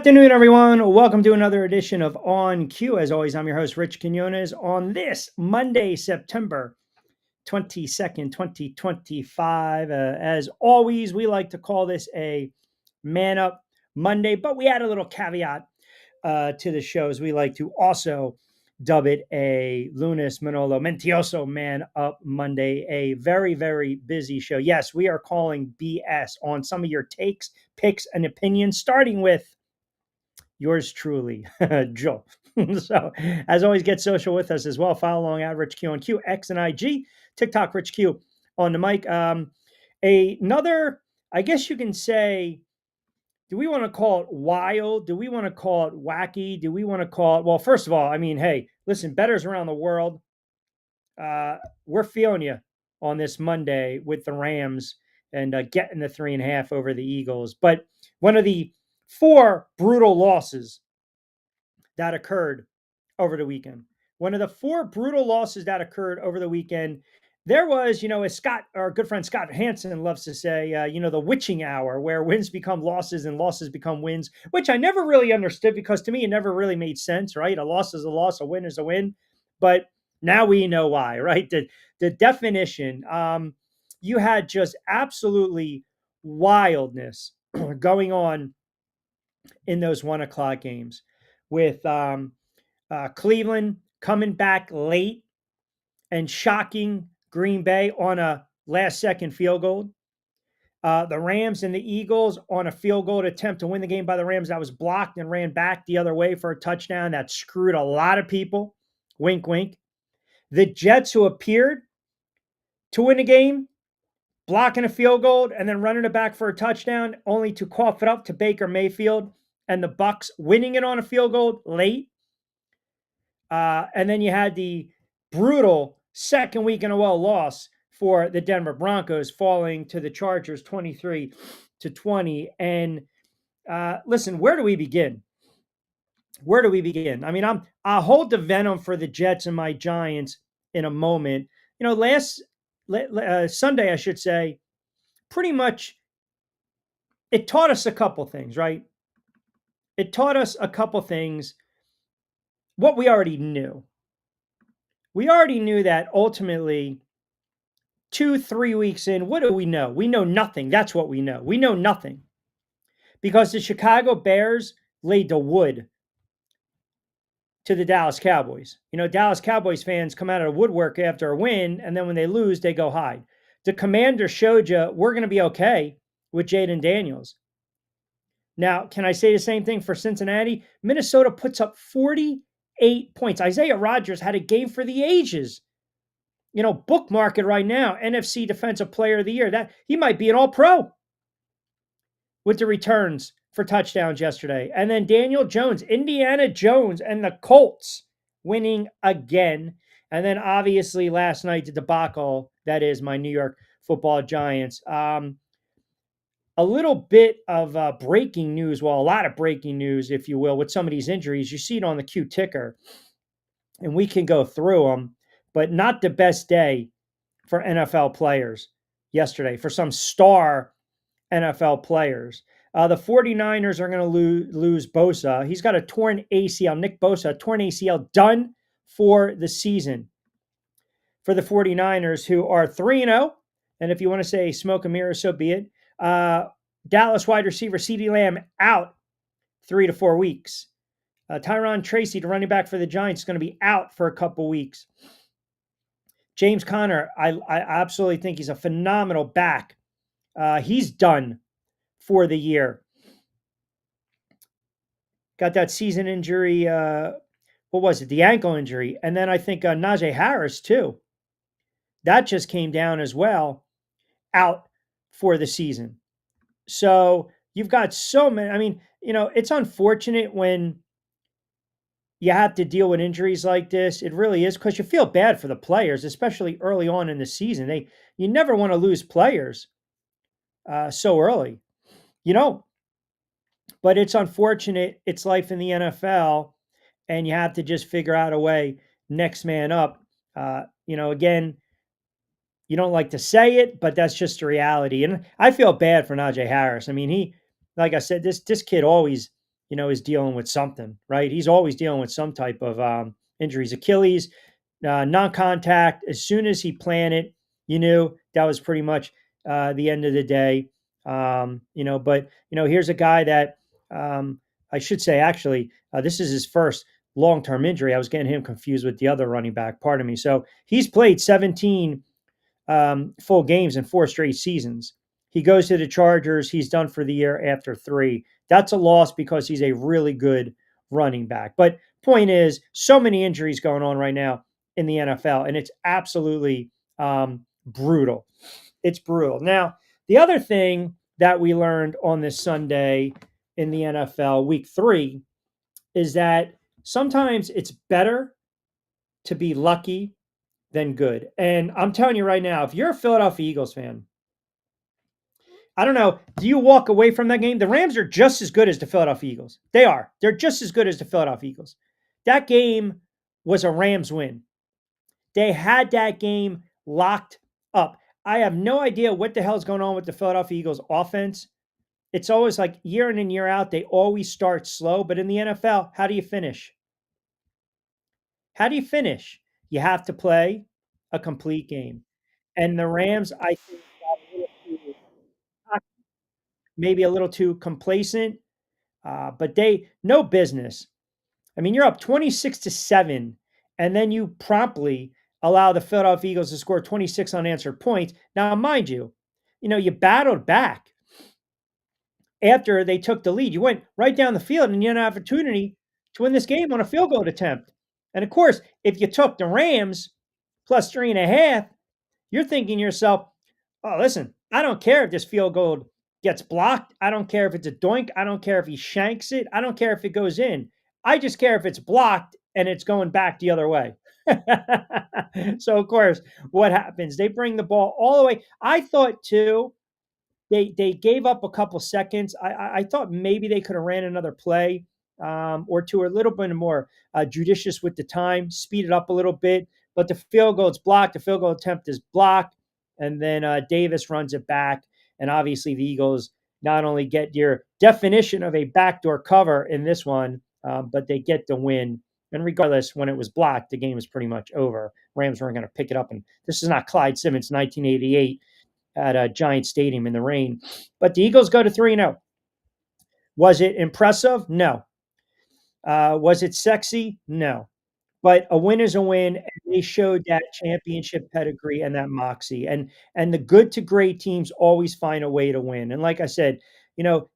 afternoon, everyone. Welcome to another edition of On Cue. As always, I'm your host, Rich Quinones, on this Monday, September 22nd, 2025. As always, we like to call this a Man Up Monday, but we add a little caveat to the shows. We like to also dub it a Lunes Manolo Mentioso Man Up Monday, a very, very busy show. Yes, we are calling BS on some of your takes, picks, and opinions, starting with yours truly, Joe. So, as always, get social with us as well. Follow along at Rich Q on Q, X and IG, TikTok, Rich Q on the mic. Another, I guess you can say, do we want to call it wild? Do we want to call it wacky? Do we want to call it, well, first of all, I mean, hey, listen, bettors around the world, we're feeling you on this Monday with the Rams and getting the 3.5 over the Eagles. But one of the four brutal losses that occurred over the weekend. One of the four brutal losses that occurred over the weekend, there was, as Scott, our good friend Scott Hansen loves to say, the witching hour where wins become losses and losses become wins, which I never really understood because to me, it never really made sense, right? A loss is a loss, a win is a win. But now we know why, right? The definition, you had just absolutely wildness going on in those 1 o'clock games with Cleveland coming back late and shocking Green Bay on a last second field goal. The Rams and the Eagles on a field goal attempt to win the game by the Rams that was blocked and ran back the other way for a touchdown that screwed a lot of people. Wink, wink. The Jets, who appeared to win the game, blocking a field goal and then running it back for a touchdown, only to cough it up to Baker Mayfield, and the Bucks winning it on a field goal late. And then you had the brutal second week in a row loss for the Denver Broncos, falling to the Chargers 23-20. And listen, where do we begin? Where do we begin? I mean, I'll hold the venom for the Jets and my Giants in a moment. Last Sunday, I should say, pretty much it taught us a couple things, right? It taught us a couple things, what we already knew. We already knew that ultimately 2-3 weeks in, what do we know? We know nothing. That's what we know. We know nothing because the Chicago Bears laid the wood to the Dallas Cowboys. Dallas Cowboys fans come out of the woodwork after a win, and then when they lose, they go hide. The Commander showed you we're going to be okay with Jaden Daniels. Now, can I say the same thing for Cincinnati? Minnesota puts up 48 points. Isaiah Rodgers had a game for the ages. Bookmark it right now. NFC Defensive Player of the Year. That he might be an All-Pro with the returns for touchdowns yesterday. And then Daniel Jones, Indiana Jones, and the Colts winning again. And then obviously last night, the debacle that is my New York Football Giants. A little bit of breaking news, well, a lot of breaking news, if you will, with some of these injuries. You see it on the Q ticker, and we can go through them, but not the best day for NFL players yesterday, for some star NFL players. The 49ers are going to lose Bosa. He's got a torn ACL, Nick Bosa, a torn ACL, done for the season for the 49ers, who are 3-0. And if you want to say smoke and mirrors, so be it. Dallas wide receiver CeeDee Lamb out 3 to 4 weeks. Tyron Tracy, the running back for the Giants, is going to be out for a couple weeks. James Conner, I absolutely think he's a phenomenal back. He's done for the year. Got that season injury. What was it? The ankle injury. And then I think Najee Harris, too. That just came down as well, out for the season. So you've got so many. I mean, it's unfortunate when you have to deal with injuries like this. It really is, because you feel bad for the players, especially early on in the season. You never want to lose players so early, but it's unfortunate. It's life in the NFL, and you have to just figure out a way, next man up. Again, you don't like to say it, but that's just the reality. And I feel bad for Najee Harris. I mean, like I said, this kid always, is dealing with something, right? He's always dealing with some type of injuries. Achilles, non-contact. As soon as he planted, you knew that was pretty much the end of the day. But here's a guy that I should say actually this is his first long-term injury. I was getting him confused with the other running back. Pardon me. So he's played 17 full games in 4 straight seasons. He goes to the Chargers. He's done for the year after 3. That's a loss because he's a really good running back. But point is, so many injuries going on right now in the NFL, and it's absolutely brutal. It's brutal. Now, the other thing that we learned on this Sunday in the NFL, week 3, is that sometimes it's better to be lucky than good. And I'm telling you right now, if you're a Philadelphia Eagles fan, I don't know, do you walk away from that game? The Rams are just as good as the Philadelphia Eagles. They are. They're just as good as the Philadelphia Eagles. That game was a Rams win. They had that game locked up. I have no idea what the hell's going on with the Philadelphia Eagles offense. It's always like year in and year out, they always start slow. But in the NFL, how do you finish? How do you finish? You have to play a complete game. And the Rams, I think, got a little too cocky, maybe a little too complacent, but they no business. I mean, you're up 26-7, and then you promptly allow the Philadelphia Eagles to score 26 unanswered points. Now, mind you, you battled back after they took the lead. You went right down the field, and you had an opportunity to win this game on a field goal attempt. And of course, if you took the Rams plus 3.5, you're thinking to yourself, oh, listen, I don't care if this field goal gets blocked. I don't care if it's a doink. I don't care if he shanks it. I don't care if it goes in. I just care if it's blocked and it's going back the other way. So, of course, what happens? They bring the ball all the way. I thought, too, they gave up a couple seconds. I thought maybe they could have ran another play or two, or a little bit more judicious with the time, speed it up a little bit. But the field goal is blocked. The field goal attempt is blocked, and then Davis runs it back. And obviously, the Eagles not only get your definition of a backdoor cover in this one, but they get the win. And regardless, when it was blocked, the game was pretty much over. Rams weren't going to pick it up. And this is not Clyde Simmons, 1988 at a Giant Stadium in the rain. But the Eagles go to 3-0. Was it impressive? No. Was it sexy? No. But a win is a win, and they showed that championship pedigree and that moxie. And the good to great teams always find a way to win. And like I said,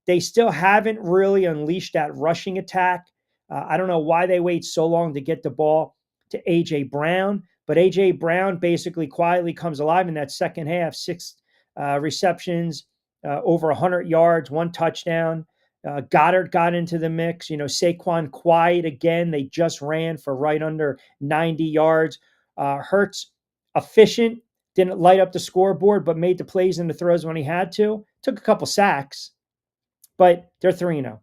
they still haven't really unleashed that rushing attack. I don't know why they wait so long to get the ball to A.J. Brown, but A.J. Brown basically quietly comes alive in that second half. 6 receptions, over 100 yards, 1 touchdown. Goddard got into the mix. Saquon quiet again. They just ran for right under 90 yards. Hurts efficient, didn't light up the scoreboard, but made the plays and the throws when he had to. Took a couple sacks, but they're 3-0.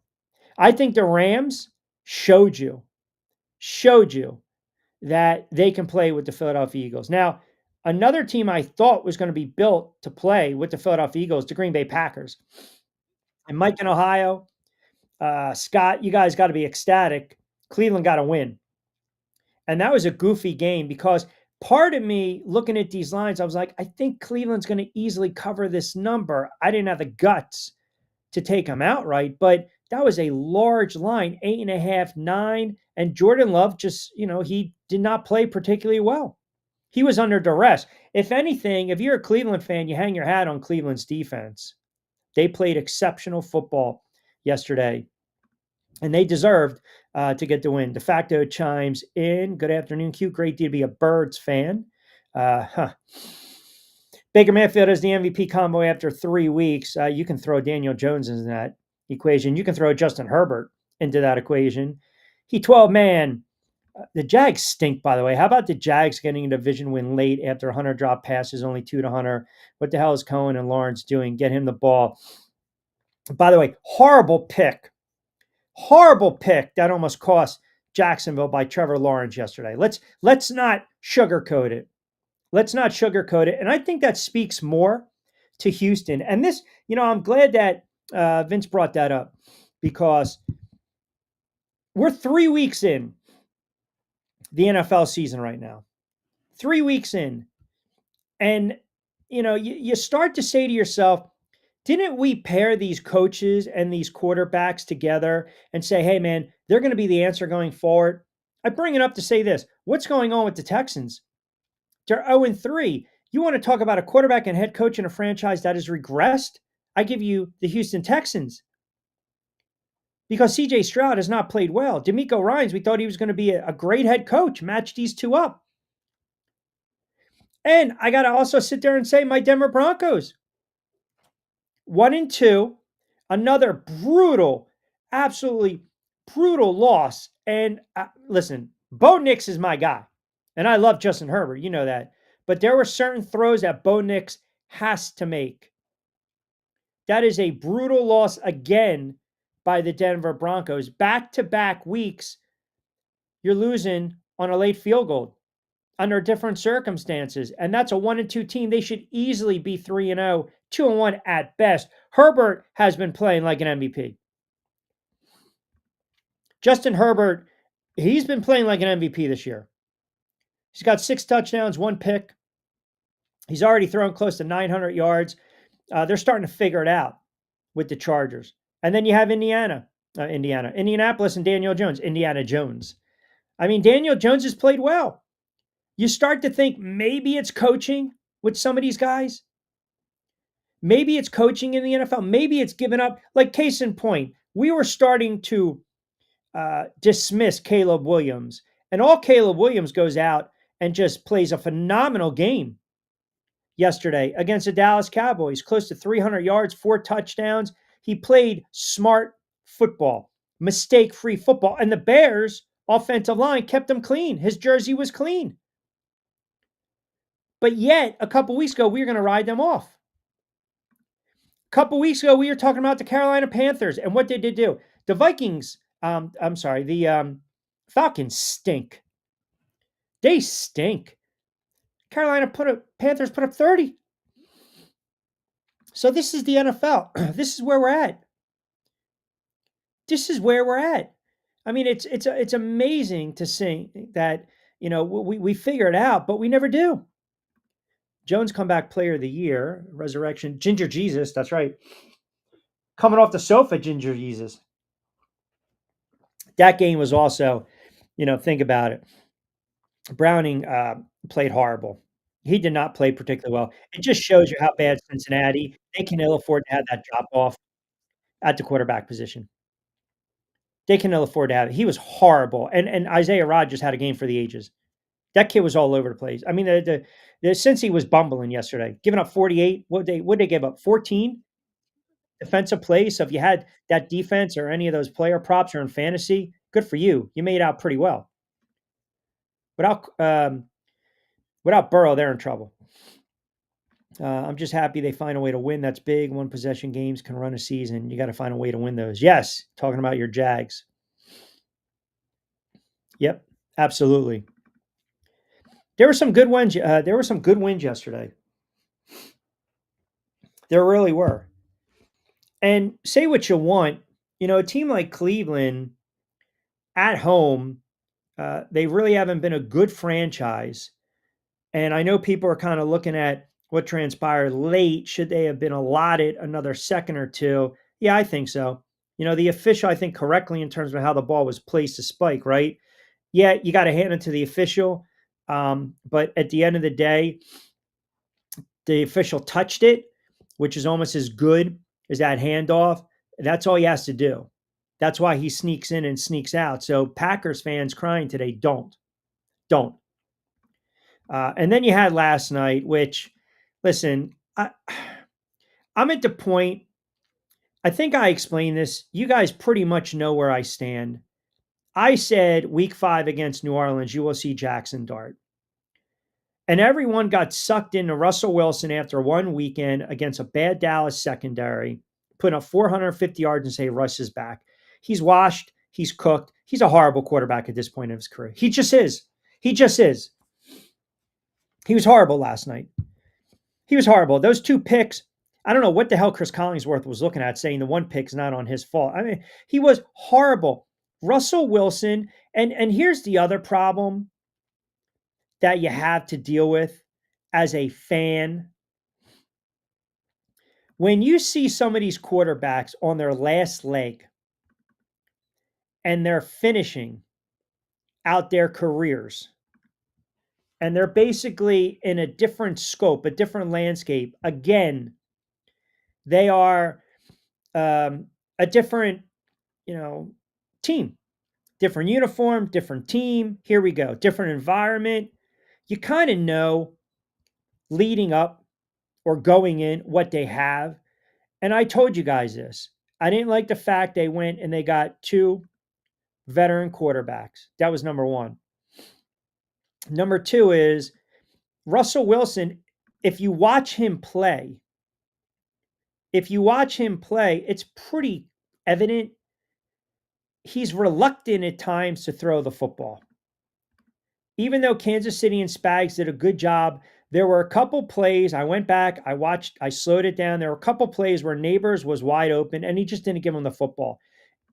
I think the Rams showed you that they can play with the Philadelphia Eagles. Now, another team I thought was going to be built to play with the Philadelphia Eagles, the Green Bay Packers. And Mike in Ohio, Scott, you guys got to be ecstatic. Cleveland got a win. And that was a goofy game because part of me looking at these lines, I was like, I think Cleveland's going to easily cover this number. I didn't have the guts to take them outright, but that was a large line, 8.5, 9. And Jordan Love just, he did not play particularly well. He was under duress. If anything, if you're a Cleveland fan, you hang your hat on Cleveland's defense. They played exceptional football yesterday, and they deserved to get the win. De facto chimes in. Good afternoon, Q. Great to be a Birds fan. Baker Mayfield is the MVP combo after 3 weeks. You can throw Daniel Jones into that equation. You can throw Justin Herbert into that equation. He 12-man. The Jags stink, by the way. How about the Jags getting a division win late after Hunter dropped passes, only 2 to Hunter? What the hell is Cohen and Lawrence doing? Get him the ball. By the way, horrible pick. Horrible pick that almost cost Jacksonville by Trevor Lawrence yesterday. Let's not sugarcoat it. Let's not sugarcoat it. And I think that speaks more to Houston. And this, I'm glad that Vince brought that up because We're 3 weeks in the NFL season right now. 3 weeks in. And, you start to say to yourself, didn't we pair these coaches and these quarterbacks together and say, hey, man, they're going to be the answer going forward? I bring it up to say this. What's going on with the Texans? They're 0-3. You want to talk about a quarterback and head coach in a franchise that has regressed? I give you the Houston Texans because CJ Stroud has not played well. D'Amico Ryans, we thought he was going to be a great head coach, match these two up. And I got to also sit there and say my Denver Broncos, 1-2, another brutal, absolutely brutal loss. And listen, Bo Nix is my guy, and I love Justin Herbert. You know that. But there were certain throws that Bo Nix has to make. That is a brutal loss again by the Denver Broncos. Back-to-back weeks, you're losing on a late field goal under different circumstances. And that's a 1-2 team. They should easily be 3-0, 2-1 at best. Herbert has been playing like an MVP. Justin Herbert, he's been playing like an MVP this year. He's got 6 touchdowns, 1 pick. He's already thrown close to 900 yards. They're starting to figure it out with the Chargers. And then you have Indianapolis and Daniel Jones, Indiana Jones. I mean, Daniel Jones has played well. You start to think maybe it's coaching with some of these guys. Maybe it's coaching in the NFL. Maybe it's given up. Like case in point, we were starting to dismiss Caleb Williams. And all Caleb Williams goes out and just plays a phenomenal game yesterday against the Dallas Cowboys. Close to 300 yards, 4 touchdowns. He played smart football, mistake-free football. And the Bears' offensive line kept him clean. His jersey was clean. But yet, a couple weeks ago, we were going to ride them off. A couple weeks ago, we were talking about the Carolina Panthers and what they did do. The Vikings, the Falcons stink. They stink. Panthers put up 30. So this is the NFL. This is where we're at. This is where we're at. I mean, it's amazing to see that, we figure it out, but we never do. Jones comeback player of the year, resurrection, Ginger Jesus, that's right. Coming off the sofa, Ginger Jesus. That game was also, think about it. Browning played horrible. He did not play particularly well. It just shows you how bad Cincinnati, they can ill afford to have that drop off at the quarterback position. They can ill afford to have it. He was horrible. And Isaiah Rodgers had a game for the ages. That kid was all over the place. I mean, the Cincy was bumbling yesterday, giving up 48. What they give up? 14 defensive plays. So if you had that defense or any of those player props or in fantasy, good for you. You made out pretty well. Without Burrow, they're in trouble. I'm just happy they find a way to win. That's big. 1 possession games can run a season. You got to find a way to win those. Yes, talking about your Jags. Yep, absolutely. There were some good wins. Yesterday. There really were. And say what you want, a team like Cleveland at home, they really haven't been a good franchise. And I know people are kind of looking at what transpired late. Should they have been allotted another second or two? Yeah, I think so. The official, I think, correctly in terms of how the ball was placed to spike, right? Yeah, you got to hand it to the official. But at the end of the day, the official touched it, which is almost as good as that handoff. That's all he has to do. That's why he sneaks in and sneaks out. So Packers fans crying today, don't. And then you had last night, which, listen, I'm at the point, I think I explained this. You guys pretty much know where I stand. I said week 5 against New Orleans, you will see Jackson dart. And everyone got sucked into Russell Wilson after one weekend against a bad Dallas secondary, putting up 450 yards and say Russ is back. He's washed. He's cooked. He's a horrible quarterback at this point in his career. He just is. He was horrible last night. He was horrible. Those 2 picks, I don't know what the hell Chris Collingsworth was looking at saying the 1 pick's not on his fault. I mean, he was horrible. Russell Wilson, and here's the other problem that you have to deal with as a fan. When you see some of these quarterbacks on their last leg and they're finishing out their careers and they're basically in a different scope, a different landscape, again, they are a different, you know, team, different uniform, different team. Here we go, different environment. You kind of know leading up or going in what they have. And I told you guys this. I didn't like the fact they went and they got two veteran quarterbacks. That was number one. Number two is Russell Wilson. If you watch him play, it's pretty evident he's reluctant at times to throw the football. Even though Kansas City and Spags did a good job, there were a couple plays. I went back, I watched, I slowed it down. There were a couple plays where Neighbors was wide open and he just didn't give him the football.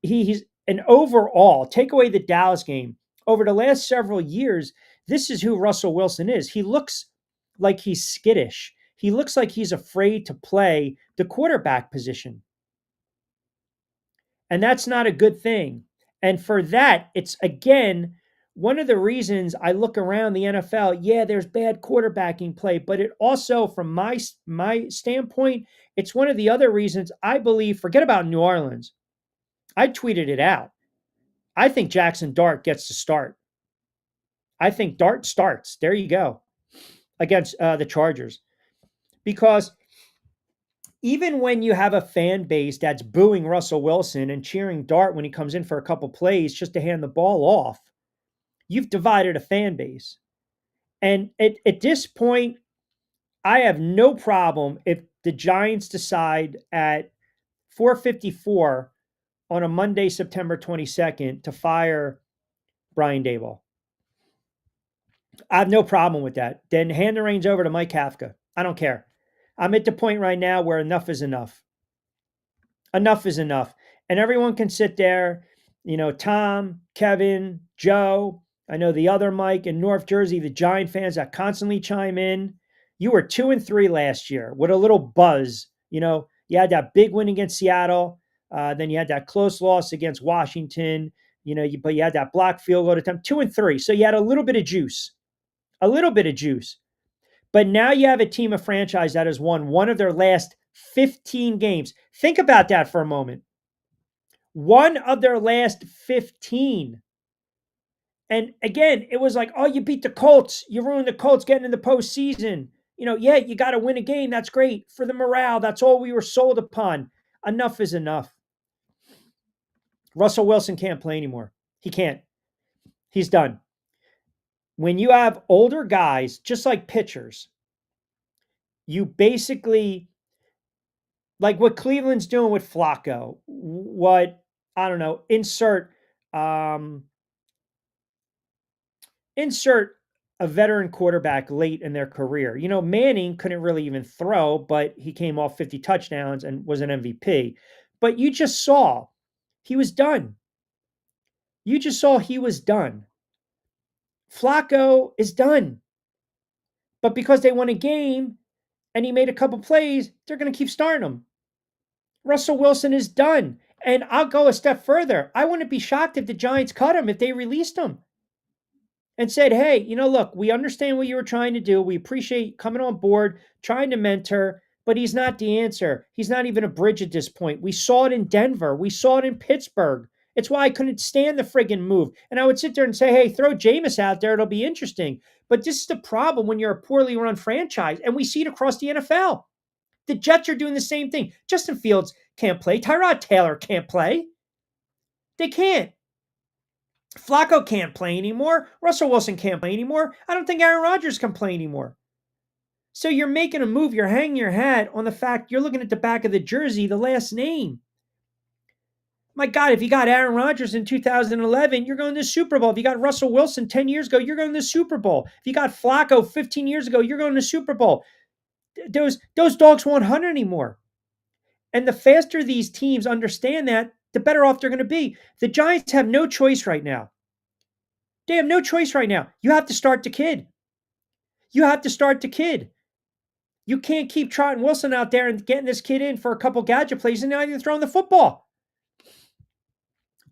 He's an overall, take away the Dallas game, over the last several years, this is who Russell Wilson is. He looks like he's skittish. He looks like he's afraid to play the quarterback position. And that's not a good thing. And for that, it's again, one of the reasons I look around the NFL, yeah, there's bad quarterbacking play, but it also, from my standpoint, it's one of the other reasons I believe, forget about New Orleans. I tweeted it out. I think Jackson Dart gets to start. I think Dart starts. There you go. Against the Chargers. Because even when you have a fan base that's booing Russell Wilson and cheering Dart when he comes in for a couple plays just to hand the ball off, you've divided a fan base. And at this point, I have no problem if the Giants decide at 4:54 on a Monday, September 22nd, to fire Brian Daboll. I have no problem with that. Then hand the reins over to Mike Kafka. I don't care. I'm at the point right now where enough is enough. Enough is enough. And everyone can sit there, Tom, Kevin, Joe. I know the other Mike in North Jersey, the Giant fans that constantly chime in. You were 2-3 last year with a little buzz. You had that big win against Seattle. Then you had that close loss against Washington. But you had that block field goal attempt. 2-3. So you had a little bit of juice. A little bit of juice. But now you have a team, of franchise that has won one of their last 15 games. Think about that for a moment. One of their last 15. And again, it was like, oh, you beat the Colts. You ruined the Colts getting in the postseason. Yeah, you got to win a game. That's great for the morale. That's all we were sold upon. Enough is enough. Russell Wilson can't play anymore. He can't. He's done. When you have older guys, just like pitchers, you basically, like what Cleveland's doing with Flacco, I don't know, insert a veteran quarterback late in their career. Manning couldn't really even throw, but he came off 50 touchdowns and was an MVP. But you just saw he was done. You just saw he was done. Flacco is done. But because they won a game and he made a couple plays, they're going to keep starting him. Russell Wilson is done. And I'll go a step further. I wouldn't be shocked if the Giants cut him, if they released him and said, hey, look, we understand what you were trying to do. We appreciate coming on board, trying to mentor, but he's not the answer. He's not even a bridge at this point. We saw it in Denver. We saw it in Pittsburgh. It's why I couldn't stand the friggin' move. And I would sit there and say, hey, throw Jameis out there. It'll be interesting. But this is the problem when you're a poorly run franchise. And we see it across the NFL. The Jets are doing the same thing. Justin Fields can't play. Tyrod Taylor can't play. They can't. Flacco can't play anymore. Russell Wilson can't play anymore. I don't think Aaron Rodgers can play anymore. So you're making a move. You're hanging your hat on the fact you're looking at the back of the jersey, the last name. My God, if you got Aaron Rodgers in 2011, you're going to the Super Bowl. If you got Russell Wilson 10 years ago, you're going to the Super Bowl. If you got Flacco 15 years ago, you're going to the Super Bowl. Those dogs won't hunt anymore. And the faster these teams understand that, the better off they're going to be. The Giants have no choice right now. They have no choice right now. You have to start the kid. You have to start the kid. You can't keep trotting Wilson out there and getting this kid in for a couple gadget plays and not even throwing the football.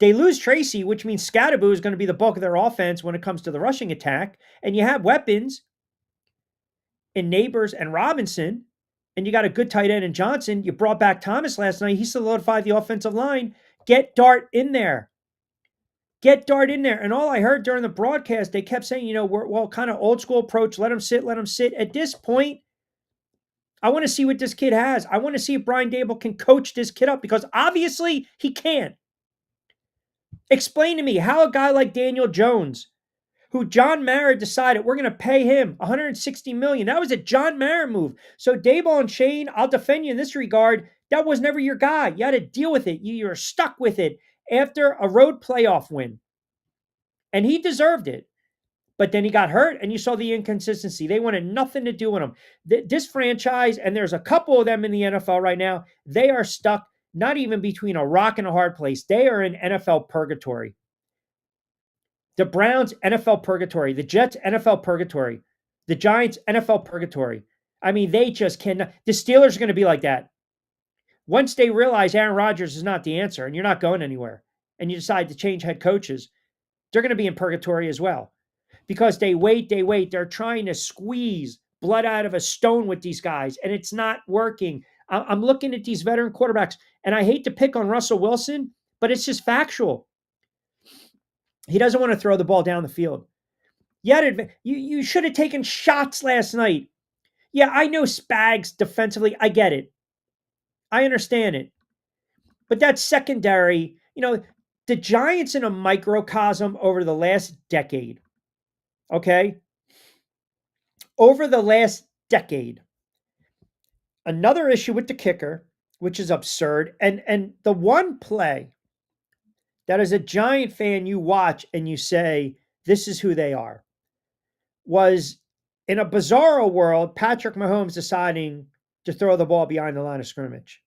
They lose Tracy, which means Scatterboo is going to be the bulk of their offense when it comes to the rushing attack. And you have weapons in Neighbors and Robinson, and you got a good tight end in Johnson. You brought back Thomas last night. He solidified the offensive line. Get Dart in there. Get Dart in there. And all I heard during the broadcast, they kept saying, we're kind of old school approach. Let him sit, let him sit. At this point, I want to see what this kid has. I want to see if Brian Dable can coach this kid up because obviously he can't. Explain to me how a guy like Daniel Jones, who John Mara decided we're going to pay him $160 million. That was a John Mara move. So Daboll and Shane, I'll defend you in this regard. That was never your guy. You had to deal with it. You were stuck with it after a road playoff win. And he deserved it. But then he got hurt, and you saw the inconsistency. They wanted nothing to do with him. This franchise, and there's a couple of them in the NFL right now, they are stuck not even between a rock and a hard place. They are in NFL purgatory. The Browns, NFL purgatory. The Jets, NFL purgatory. The Giants, NFL purgatory. I mean, they just cannot. The Steelers are going to be like that. Once they realize Aaron Rodgers is not the answer and you're not going anywhere, and you decide to change head coaches, they're going to be in purgatory as well. Because they wait. They're trying to squeeze blood out of a stone with these guys, and it's not working. I'm looking at these veteran quarterbacks, and I hate to pick on Russell Wilson, but it's just factual. He doesn't want to throw the ball down the field. You should have taken shots last night. Yeah, I know Spags defensively. I get it. I understand it. But that secondary, the Giants in a microcosm over the last decade. Okay? Over the last decade. Another issue with the kicker, which is absurd. And the one play that as a Giant fan you watch and you say, this is who they are, was in a bizarro world, Patrick Mahomes deciding to throw the ball behind the line of scrimmage.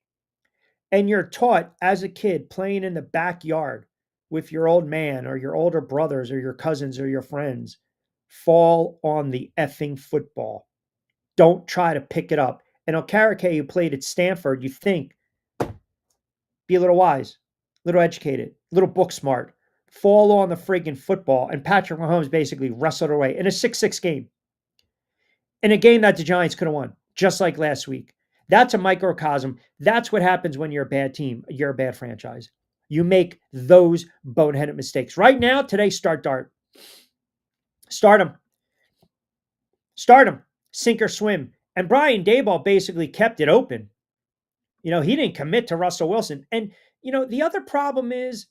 And you're taught as a kid playing in the backyard with your old man or your older brothers or your cousins or your friends, fall on the effing football. Don't try to pick it up. And Okereke, who played at Stanford, you think, be a little wise, a little educated, a little book smart, fall on the friggin' football. And Patrick Mahomes basically wrestled away in a 6-6 game. In a game that the Giants could have won, just like last week. That's a microcosm. That's what happens when you're a bad team. You're a bad franchise. You make those boneheaded mistakes. Right now, today, start Dart. Start him. Start him. Sink or swim. And Brian Daboll basically kept it open. He didn't commit to Russell Wilson. And, the other problem is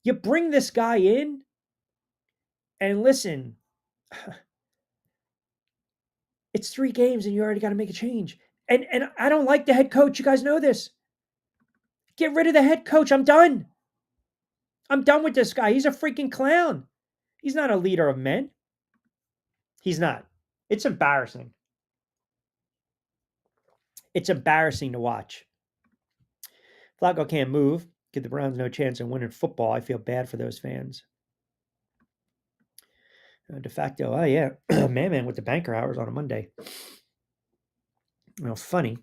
you bring this guy in and listen, it's 3 games and you already got to make a change. And I don't like the head coach. You guys know this. Get rid of the head coach. I'm done. I'm done with this guy. He's a freaking clown. He's not a leader of men. He's not. It's embarrassing. It's embarrassing to watch. Flacco can't move. Give the Browns no chance in winning football. I feel bad for those fans. De facto, oh yeah, man with the banker hours on a Monday. Funny,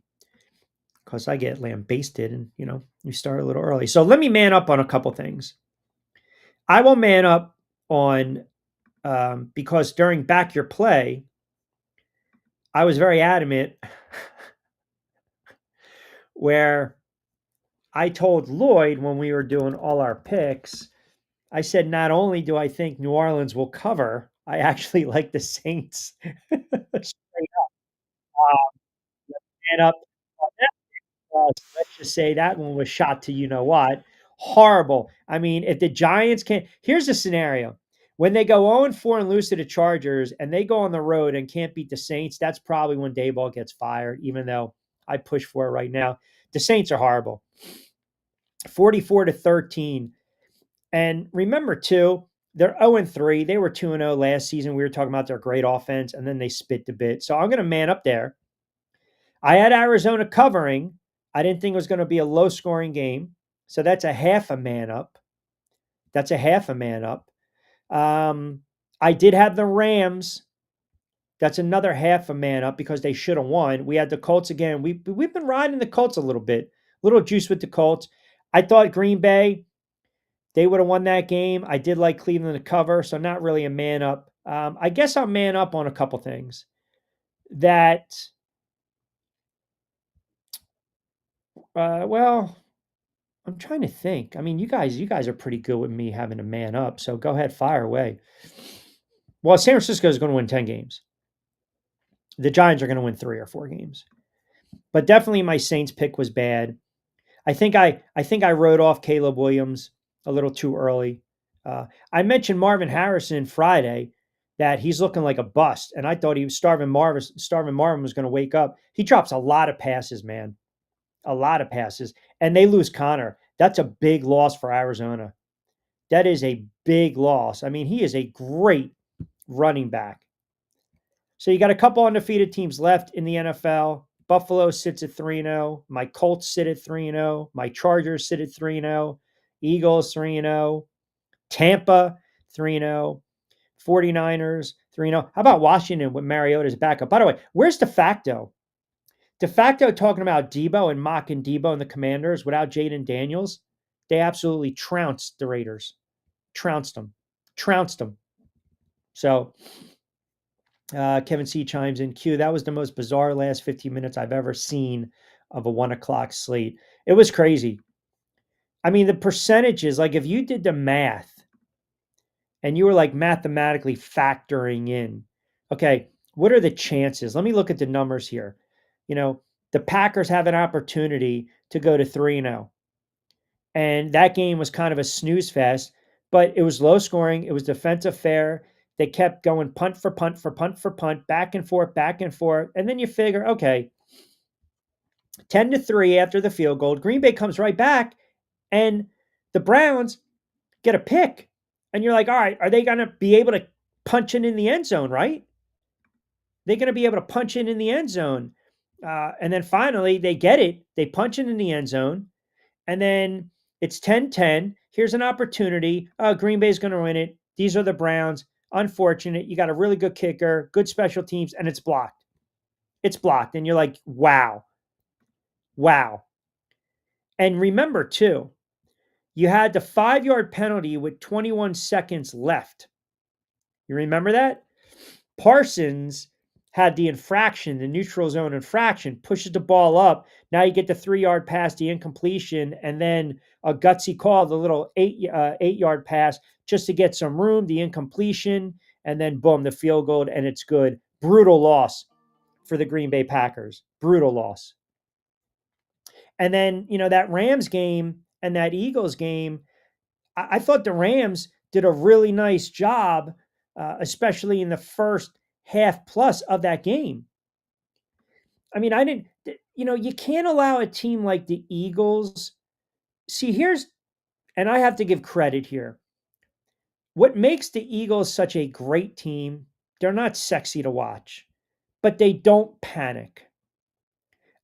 because I get lambasted and, you start a little early. So let me man up on a couple things. I will man up on, because during Back Your Play, I was very adamant where I told Lloyd when we were doing all our picks, I said, not only do I think New Orleans will cover, I actually like the Saints. Straight up. Man up. Let's just say that one was shot to what. Horrible. I mean, if the Giants can't, here's the scenario. When they go 0-4 and lose to the Chargers and they go on the road and can't beat the Saints, that's probably when Daboll gets fired, even though I push for it right now. The Saints are horrible. 44-13. And remember, too, they're 0-3. They were 2-0 last season. We were talking about their great offense, and then they spit the bit. So I'm going to man up there. I had Arizona covering. I didn't think it was going to be a low-scoring game. So that's a half a man up. That's a half a man up. I did have the Rams. That's another half a man up because they should have won. We had the Colts again. We've been riding the Colts a little bit, little juice with the Colts. I thought Green Bay, they would have won that game. I did like Cleveland to cover, so not really a man up. I guess I'm man up on a couple things. That, well, I'm trying to think. I mean, you guys are pretty good with me having a man up. So go ahead, fire away. Well, San Francisco is going to win 10 games. The Giants are going to win 3 or 4 games. But definitely my Saints pick was bad. I think I wrote off Caleb Williams a little too early. I mentioned Marvin Harrison Friday that he's looking like a bust, and I thought he was Starvin Marvin was going to wake up. He drops a lot of passes, man, a lot of passes, and they lose Connor. That's a big loss for Arizona. That is a big loss. I mean, he is a great running back. So you got a couple undefeated teams left in the NFL. Buffalo sits at 3-0. My Colts sit at 3-0. My Chargers sit at 3-0. Eagles 3-0. Tampa 3-0. 49ers 3-0. How about Washington with Mariota's backup? By the way, where's De Facto? De Facto talking about Debo and mocking Debo and the Commanders without Jaden Daniels. They absolutely trounced the Raiders. Trounced them. Trounced them. So Kevin C chimes in. Q, that was the most bizarre last 15 minutes I've ever seen of a 1 o'clock slate. It was crazy. I mean, the percentages, like if you did the math and you were like mathematically factoring in, okay, what are the chances? Let me look at the numbers here. You know, the Packers have an opportunity to go to 3-0. And that game was kind of a snooze fest, but it was low scoring. It was defensive fair. They kept going punt for punt for punt for punt, back and forth, back and forth. And then you figure, okay, 10-3 after the field goal. Green Bay comes right back, and the Browns get a pick. And you're like, all right, are they going to be able to punch it in the end zone, right? They're going to be able to punch it in the end zone. And then finally, they get it. They punch it in the end zone. And then it's 10-10. Here's an opportunity. Green Bay's going to win it. These are the Browns. Unfortunate. You got a really good kicker, good special teams, and it's blocked. It's blocked. And you're like, wow. Wow. And remember, too, you had the 5-yard penalty with 21 seconds left. You remember that? Parsons had the infraction, the neutral zone infraction, pushes the ball up. Now you get the 3-yard pass, the incompletion, and then a gutsy call, the little 8-yard pass just to get some room, the incompletion, and then boom, the field goal, and it's good. Brutal loss for the Green Bay Packers. Brutal loss. And then, that Rams game and that Eagles game, I thought the Rams did a really nice job, especially in the first half plus of that game. I mean, you can't allow a team like the Eagles. See, and I have to give credit here. What makes the Eagles such a great team, they're not sexy to watch, but they don't panic.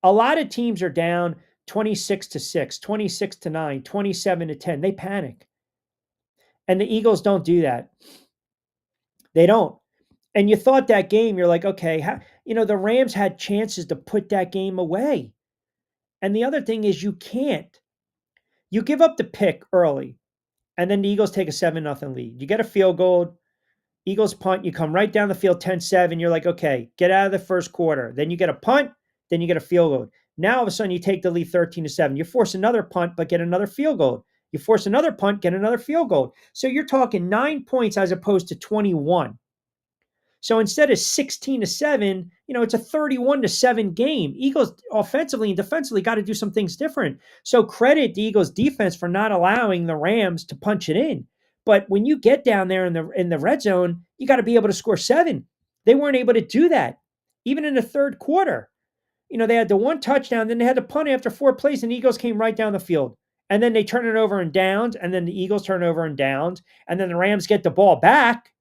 A lot of teams are down 26-6, 26-9, 27-10. They panic. And the Eagles don't do that. They don't. And you thought that game, you're like, okay, the Rams had chances to put that game away. And the other thing is you can't. You give up the pick early, and then the Eagles take a 7-0 lead. You get a field goal, Eagles punt, you come right down the field 10-7. You're like, okay, get out of the first quarter. Then you get a punt, then you get a field goal. Now all of a sudden you take the lead 13-7. You force another punt, but get another field goal. You force another punt, get another field goal. So you're talking 9 points as opposed to 21. So instead of 16-7, it's a 31-7 game. Eagles offensively and defensively got to do some things different. So credit the Eagles defense for not allowing the Rams to punch it in. But when you get down there in the red zone, you got to be able to score 7. They weren't able to do that, even in the third quarter. They had the one touchdown, then they had to punt after 4 plays, and the Eagles came right down the field. And then they turn it over in downs, and then the Eagles turn over in downs, and then the Rams get the ball back,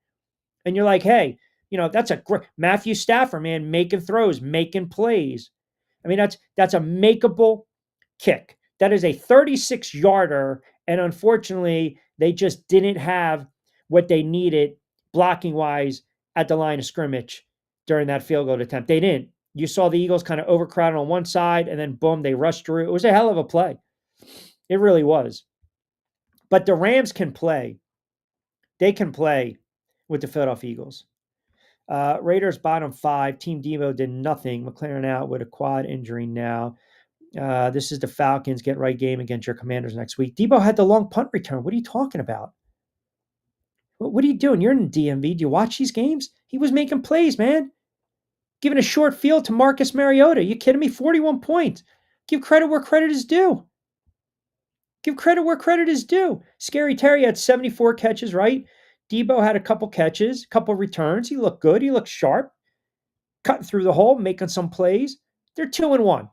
and you're like, hey, that's a great Matthew Stafford, man, making throws, making plays. I mean, that's a makeable kick. That is a 36-yarder, and unfortunately, they just didn't have what they needed blocking-wise at the line of scrimmage during that field goal attempt. They didn't. You saw the Eagles kind of overcrowded on one side, and then boom, they rushed through. It was a hell of a play. It really was. But the Rams can play. They can play with the Philadelphia Eagles. Raiders bottom 5. Team Devo did nothing. McLaren out with a quad injury now. This is the Falcons. Get right game against your Commanders next week. Debo had the long punt return. What are you talking about? What are you doing? You're in the DMV. Do you watch these games? He was making plays, man. Giving a short field to Marcus Mariota. You kidding me? 41 points. Give credit where credit is due. Give credit where credit is due. Scary Terry had 74 catches, right? Debo had a couple catches, a couple returns. He looked good. He looked sharp. Cutting through the hole, making some plays. They're 2-1.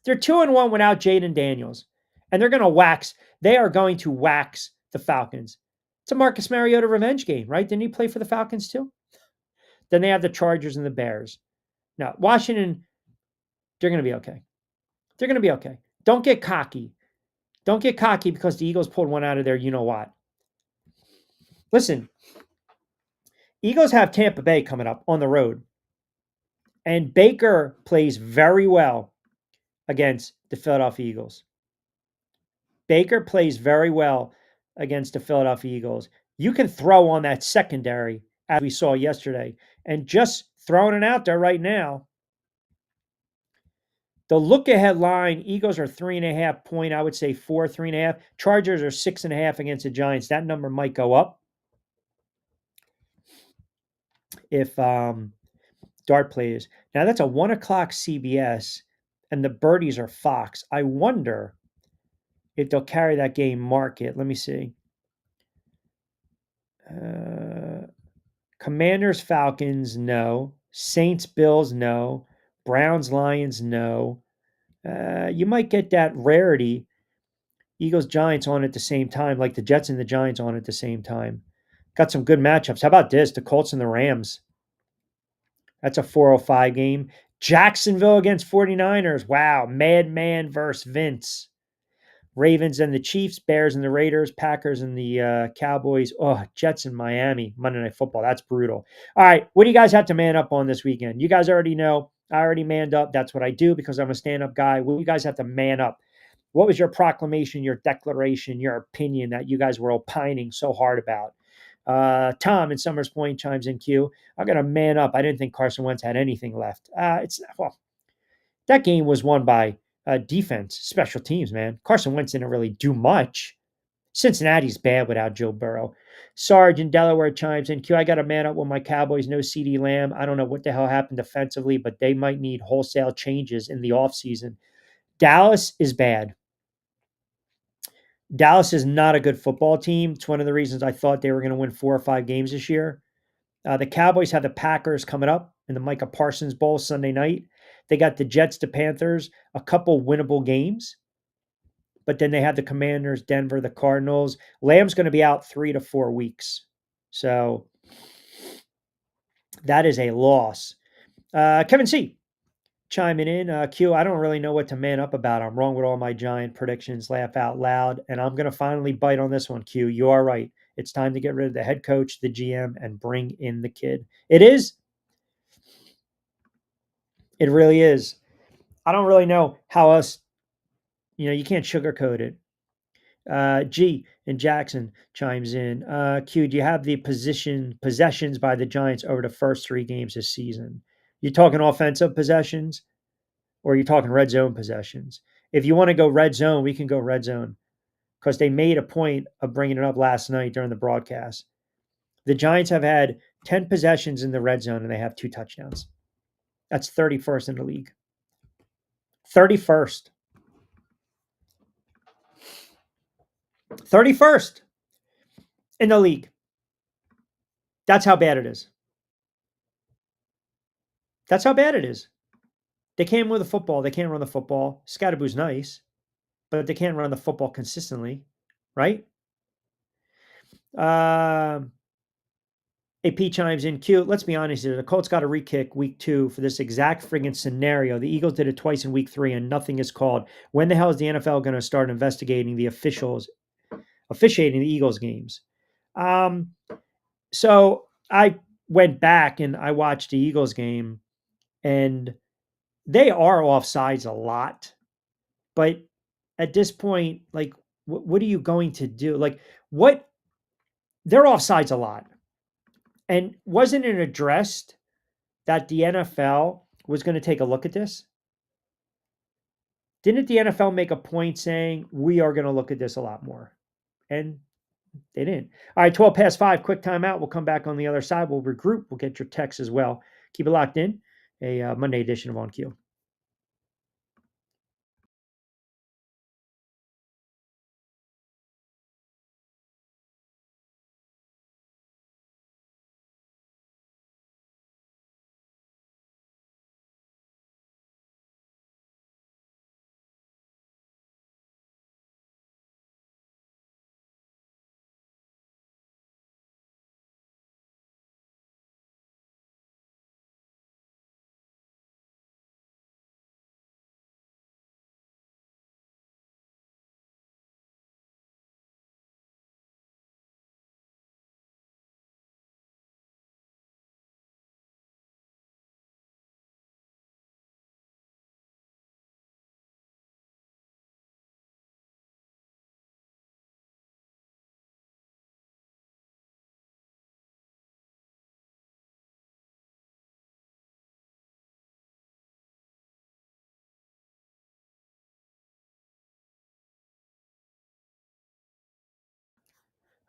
They're 2-1 without Jaden Daniels. And they're going to wax. They are going to wax the Falcons. It's a Marcus Mariota revenge game, right? Didn't he play for the Falcons too? Then they have the Chargers and the Bears. Now, Washington, they're going to be okay. They're going to be okay. Don't get cocky. Don't get cocky because the Eagles pulled one out of there, you know what. Listen, Eagles have Tampa Bay coming up on the road. And Baker plays very well against the Philadelphia Eagles. Baker plays very well against the Philadelphia Eagles. You can throw on that secondary, as we saw yesterday. And just throwing it out there right now, the look-ahead line, Eagles are 3.5 point, I would say 4, 3.5. Chargers are 6.5 against the Giants. That number might go up if Dart plays. Now, that's a 1 o'clock CBS, and the Birdies are Fox. I wonder if they'll carry that game market. Let me see. Commanders, Falcons, no. Saints, Bills, no. Browns, Lions, no. You might get that rarity. Eagles, Giants on at the same time, like the Jets and the Giants on at the same time. Got some good matchups. How about this? The Colts and the Rams. That's a 4:05 game. Jacksonville against 49ers. Wow. Madman versus Vince. Ravens and the Chiefs, Bears and the Raiders, Packers and the Cowboys. Oh, Jets and Miami, Monday Night Football. That's brutal. All right, what do you guys have to man up on this weekend? You guys already know. I already manned up. That's what I do because I'm a stand-up guy. What do you guys have to man up? What was your proclamation, your declaration, your opinion that you guys were opining so hard about? Tom in Summers Point chimes in Q. I got to man up. I didn't think Carson Wentz had anything left. That game was won by defense, special teams, man. Carson Wentz didn't really do much. Cincinnati's bad without Joe Burrow. Sarge in Delaware chimes in. Q, I got to man up with my Cowboys. No CeeDee Lamb. I don't know what the hell happened defensively, but they might need wholesale changes in the offseason. Dallas is bad. Dallas is not a good football team. It's one of the reasons I thought they were going to win 4 or 5 games this year. The Cowboys have the Packers coming up in the Micah Parsons Bowl Sunday night. They got the Jets, the Panthers, a couple winnable games. But then they have the Commanders, Denver, the Cardinals. Lamb's going to be out 3 to 4 weeks. So that is a loss. Kevin C. chiming in. Q, I don't really know what to man up about. I'm wrong with all my giant predictions. Laugh out loud. And I'm going to finally bite on this one, Q. You are right. It's time to get rid of the head coach, the GM, and bring in the kid. It is. It really is. I don't really know how else, you can't sugarcoat it. G and Jackson chimes in. Q, do you have the possessions by the Giants over the first 3 games this season? You talking offensive possessions or are you talking red zone possessions? If you want to go red zone, we can go red zone because they made a point of bringing it up last night during the broadcast. The Giants have had 10 possessions in the red zone and they have 2 touchdowns. That's 31st in the league. 31st. 31st in the league. That's how bad it is. That's how bad it is. They can't move the football. They can't run the football. Scatterboo's nice, but they can't run the football consistently, right? AP chimes in, Q, let's be honest here. The Colts got a re-kick week 2 for this exact friggin' scenario. The Eagles did it twice in week 3 and nothing is called. When the hell is the NFL going to start investigating the officials officiating the Eagles games? Um, so I went back and I watched the Eagles game, and they are offsides a lot. But at this point, like, what are you going to do? Like, what? They're offsides a lot. And wasn't it addressed that the NFL was going to take a look at this? Didn't the NFL make a point saying we are going to look at this a lot more? And they didn't. All right, 12 past 5, quick timeout. We'll come back on the other side. We'll regroup. We'll get your texts as well. Keep it locked in. A Monday edition of On Cue.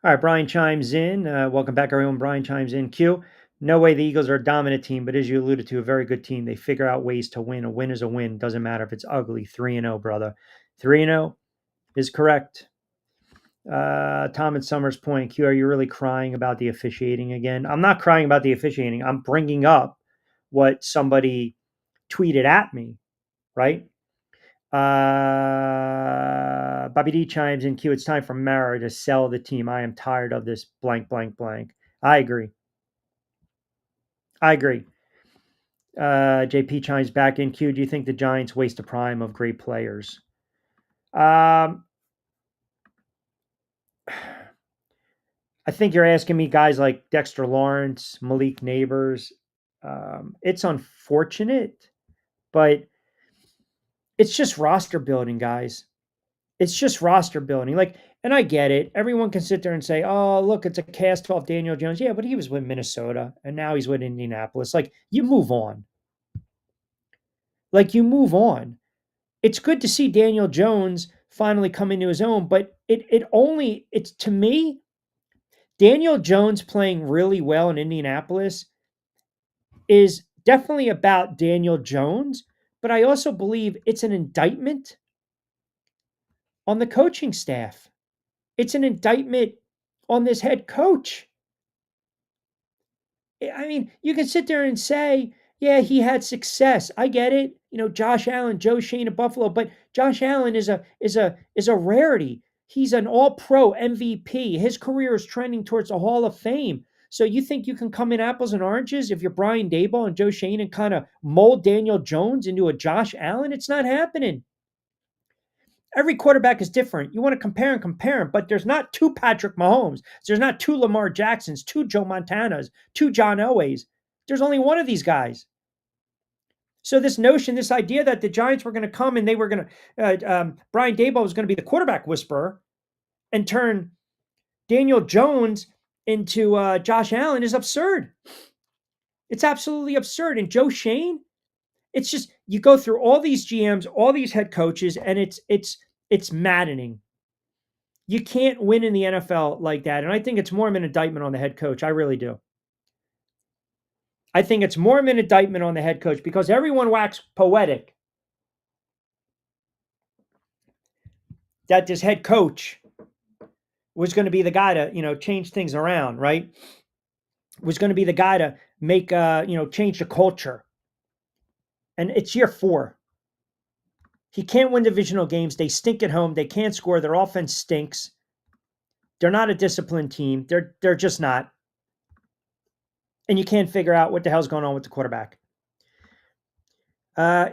All right, Brian chimes in. Welcome back, everyone. Brian chimes in. Q. No way the Eagles are a dominant team, but as you alluded to, a very good team. They figure out ways to win. A win is a win. Doesn't matter if it's ugly. 3-0, brother. 3-0 is correct. Tom and Summers point. Q, are you really crying about the officiating again? I'm not crying about the officiating. I'm bringing up what somebody tweeted at me, right? Bobby D chimes in. Q, it's time for Mara to sell the team. I am tired of this blank, blank, blank. I agree. I agree. JP chimes back in. Q, do you think the Giants waste a prime of great players? Um, I think you're asking me guys like Dexter Lawrence, Malik Neighbors. It's unfortunate, but it's just roster building, guys. It's just roster building. Like, and I get it. Everyone can sit there and say, "Oh, look, it's a cast off Daniel Jones." Yeah, but he was with Minnesota, and now he's with Indianapolis. Like, you move on. Like, you move on. It's good to see Daniel Jones finally come into his own, but it's to me, Daniel Jones playing really well in Indianapolis is definitely about Daniel Jones, but I also believe it's an indictment on the coaching staff. It's an indictment on this head coach. I mean, you can sit there and say, yeah, he had success. I get it. You know, Josh Allen, Joe Shane of Buffalo, but Josh Allen is a rarity. He's an all-pro MVP. His career is trending towards the Hall of Fame. So you think you can come in apples and oranges if you're Brian Daboll and Joe Shane and kind of mold Daniel Jones into a Josh Allen? It's not happening. Every quarterback is different. You want to compare them, but there's not two Patrick Mahomes. There's not two Lamar Jacksons, two Joe Montanas, two John Elways. There's only one of these guys. So this notion, this idea that the Giants were going to come and they were going to, Brian Daboll was going to be the quarterback whisperer and turn Daniel Jones into Josh Allen is absurd. It's absolutely absurd. And Joe Shane, it's just you go through all these GMs, all these head coaches, and it's maddening. You can't win in the NFL like that. And I think it's more of an indictment on the head coach. I really do. I think it's more of an indictment on the head coach because everyone waxed poetic that this head coach was going to be the guy to, change things around, right? Was going to be the guy to make, change the culture. And it's year 4. He can't win divisional games. They stink at home. They can't score. Their offense stinks. They're not a disciplined team. They're just not. and you can't figure out what the hell's going on with the quarterback.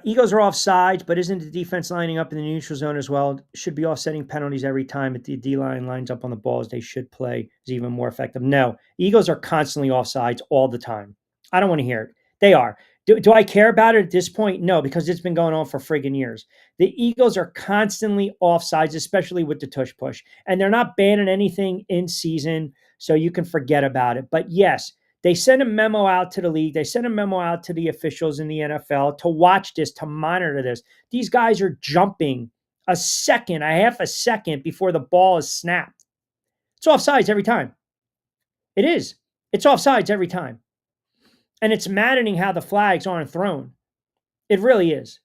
Eagles are offsides, but isn't the defense lining up in the neutral zone as well? Should be offsetting penalties every time if the D line lines up on the balls. They should play is even more effective. No, Eagles are constantly offsides all the time. I don't want to hear it. They are. Do I care about it at this point? No, because it's been going on for friggin' years. The Eagles are constantly offsides, especially with the tush push, and they're not banning anything in season, so you can forget about it. But yes, they sent a memo out to the league. They sent a memo out to the officials in the NFL to watch this, to monitor this. These guys are jumping a half a second before the ball is snapped. It's offsides every time. It is. It's offsides every time. And it's maddening how the flags aren't thrown. It really is.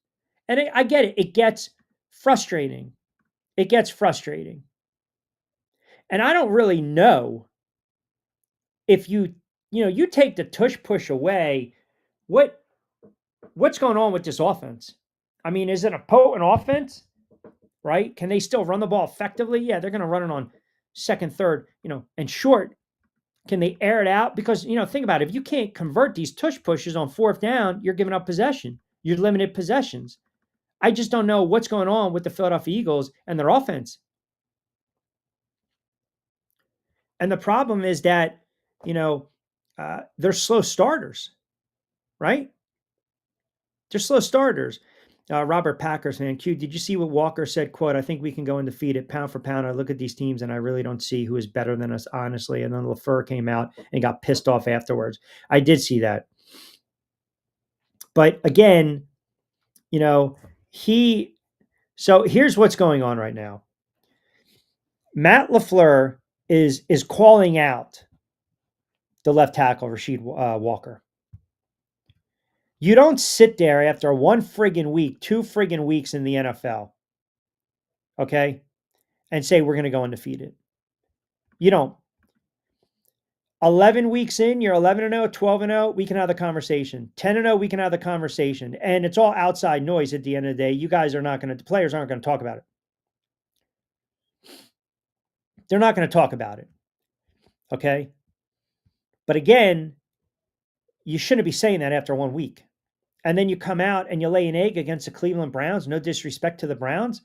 And I get it. It gets frustrating. It gets frustrating. And I don't really know if you take the tush push away, what what's going on with this offense? I mean, is it a potent offense? Right? Can they still run the ball effectively? Yeah, they're going to run it on second, third, and short. Can they air it out? Because, think about it. If you can't convert these tush pushes on fourth down, you're giving up possession. You're limited possessions. I just don't know what's going on with the Philadelphia Eagles and their offense. And the problem is that, they're slow starters, right? They're slow starters. Robert Packers fan, Q, did you see what Walker said? Quote, I think we can go undefeated pound for pound. I look at these teams and I really don't see who is better than us, honestly. And then LaFleur came out and got pissed off afterwards. I did see that. But again, you know, he, so here's what's going on right now. Matt LaFleur is calling out the left tackle, Rasheed Walker. You don't sit there after one friggin' week, 2 friggin' weeks in the NFL, okay, and say we're going to go undefeated. You don't. 11 weeks in, you're 11-0, 12-0, we can have the conversation. 10-0, we can have the conversation. And it's all outside noise at the end of the day. You guys are not going to, the players aren't going to talk about it. They're not going to talk about it. Okay? But again, you shouldn't be saying that after 1 week. And then you come out and you lay an egg against the Cleveland Browns. No disrespect to the Browns.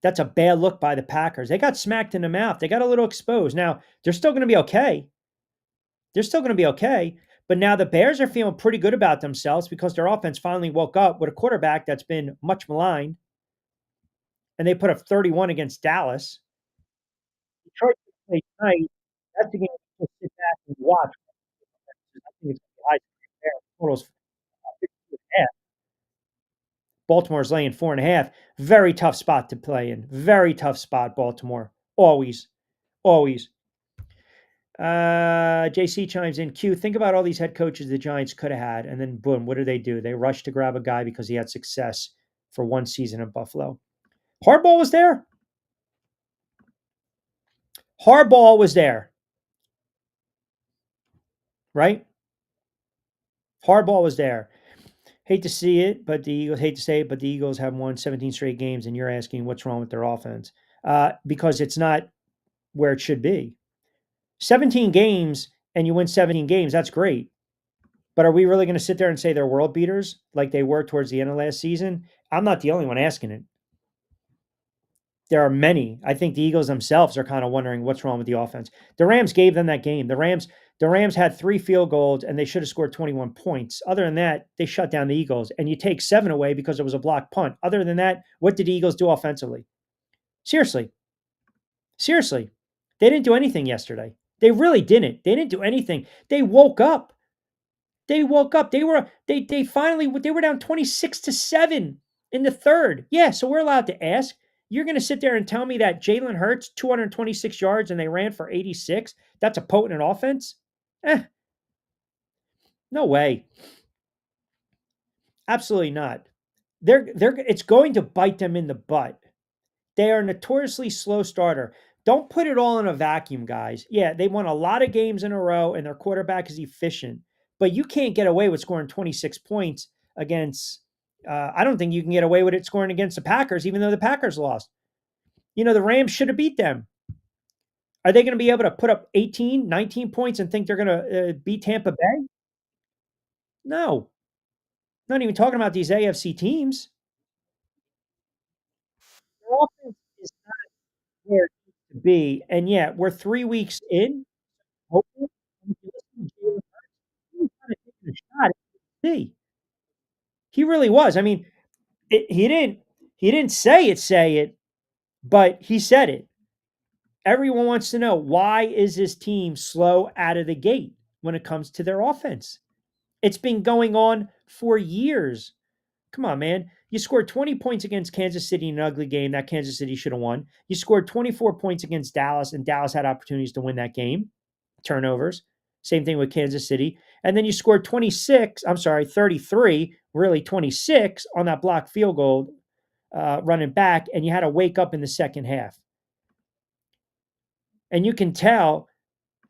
That's a bad look by the Packers. They got smacked in the mouth. They got a little exposed. Now, they're still going to be okay. They're still going to be okay. But now the Bears are feeling pretty good about themselves because their offense finally woke up with a quarterback that's been much maligned. And they put up 31 against Dallas. Detroit play tonight. That's a game to sit back and watch. I think it's high there. Totals 52.5. Baltimore's laying 4.5. Very tough spot to play in. Very tough spot, Baltimore. Always. Always. JC chimes in. Q, think about all these head coaches the Giants could have had, and then boom, what do? They rushed to grab a guy because he had success for one season in Buffalo. Harbaugh was there. Harbaugh was there. Right? Harbaugh was there. Hate to see it, but the Eagles hate to say it, but the Eagles have won 17 straight games, and you're asking what's wrong with their offense. Because it's not where it should be. 17 games and you win 17 games, that's great. But are we really going to sit there and say they're world beaters like they were towards the end of last season? I'm not the only one asking it. There are many. I think the Eagles themselves are kind of wondering what's wrong with the offense. The Rams gave them that game. The Rams had 3 field goals and they should have scored 21 points. Other than that, they shut down the Eagles. And you take 7 away because it was a blocked punt. Other than that, what did the Eagles do offensively? Seriously. Seriously. They didn't do anything yesterday. They really didn't. They didn't do anything. They woke up. They woke up. They finally they were down 26-7 in the third. Yeah, so we're allowed to ask. You're going to sit there and tell me that Jalen Hurts 226 yards and they ran for 86. That's a potent offense? No way. Absolutely not. It's going to bite them in the butt. They are a notoriously slow starter. Don't put it all in a vacuum, guys. Yeah, they won a lot of games in a row and their quarterback is efficient. But you can't get away with scoring 26 points against, I don't think you can get away with it scoring against the Packers, even though the Packers lost. The Rams should have beat them. Are they going to be able to put up 18, 19 points and think they're going to beat Tampa Bay? No, not even talking about these AFC teams. Their offense is not where it needs to be, and yet we're 3 weeks in. Hopefully, and if you listen to Jalen Hurts, he was kinda taking a shot at KC. He really was. I mean, he didn't say it, but he said it. Everyone wants to know, why is this team slow out of the gate when it comes to their offense? It's been going on for years. Come on, man. You scored 20 points against Kansas City in an ugly game that Kansas City should have won. You scored 24 points against Dallas, and Dallas had opportunities to win that game. Turnovers. Same thing with Kansas City. And then you scored 26, I'm sorry, 33, really 26 on that blocked field goal running back, and you had to wake up in the second half. And you can tell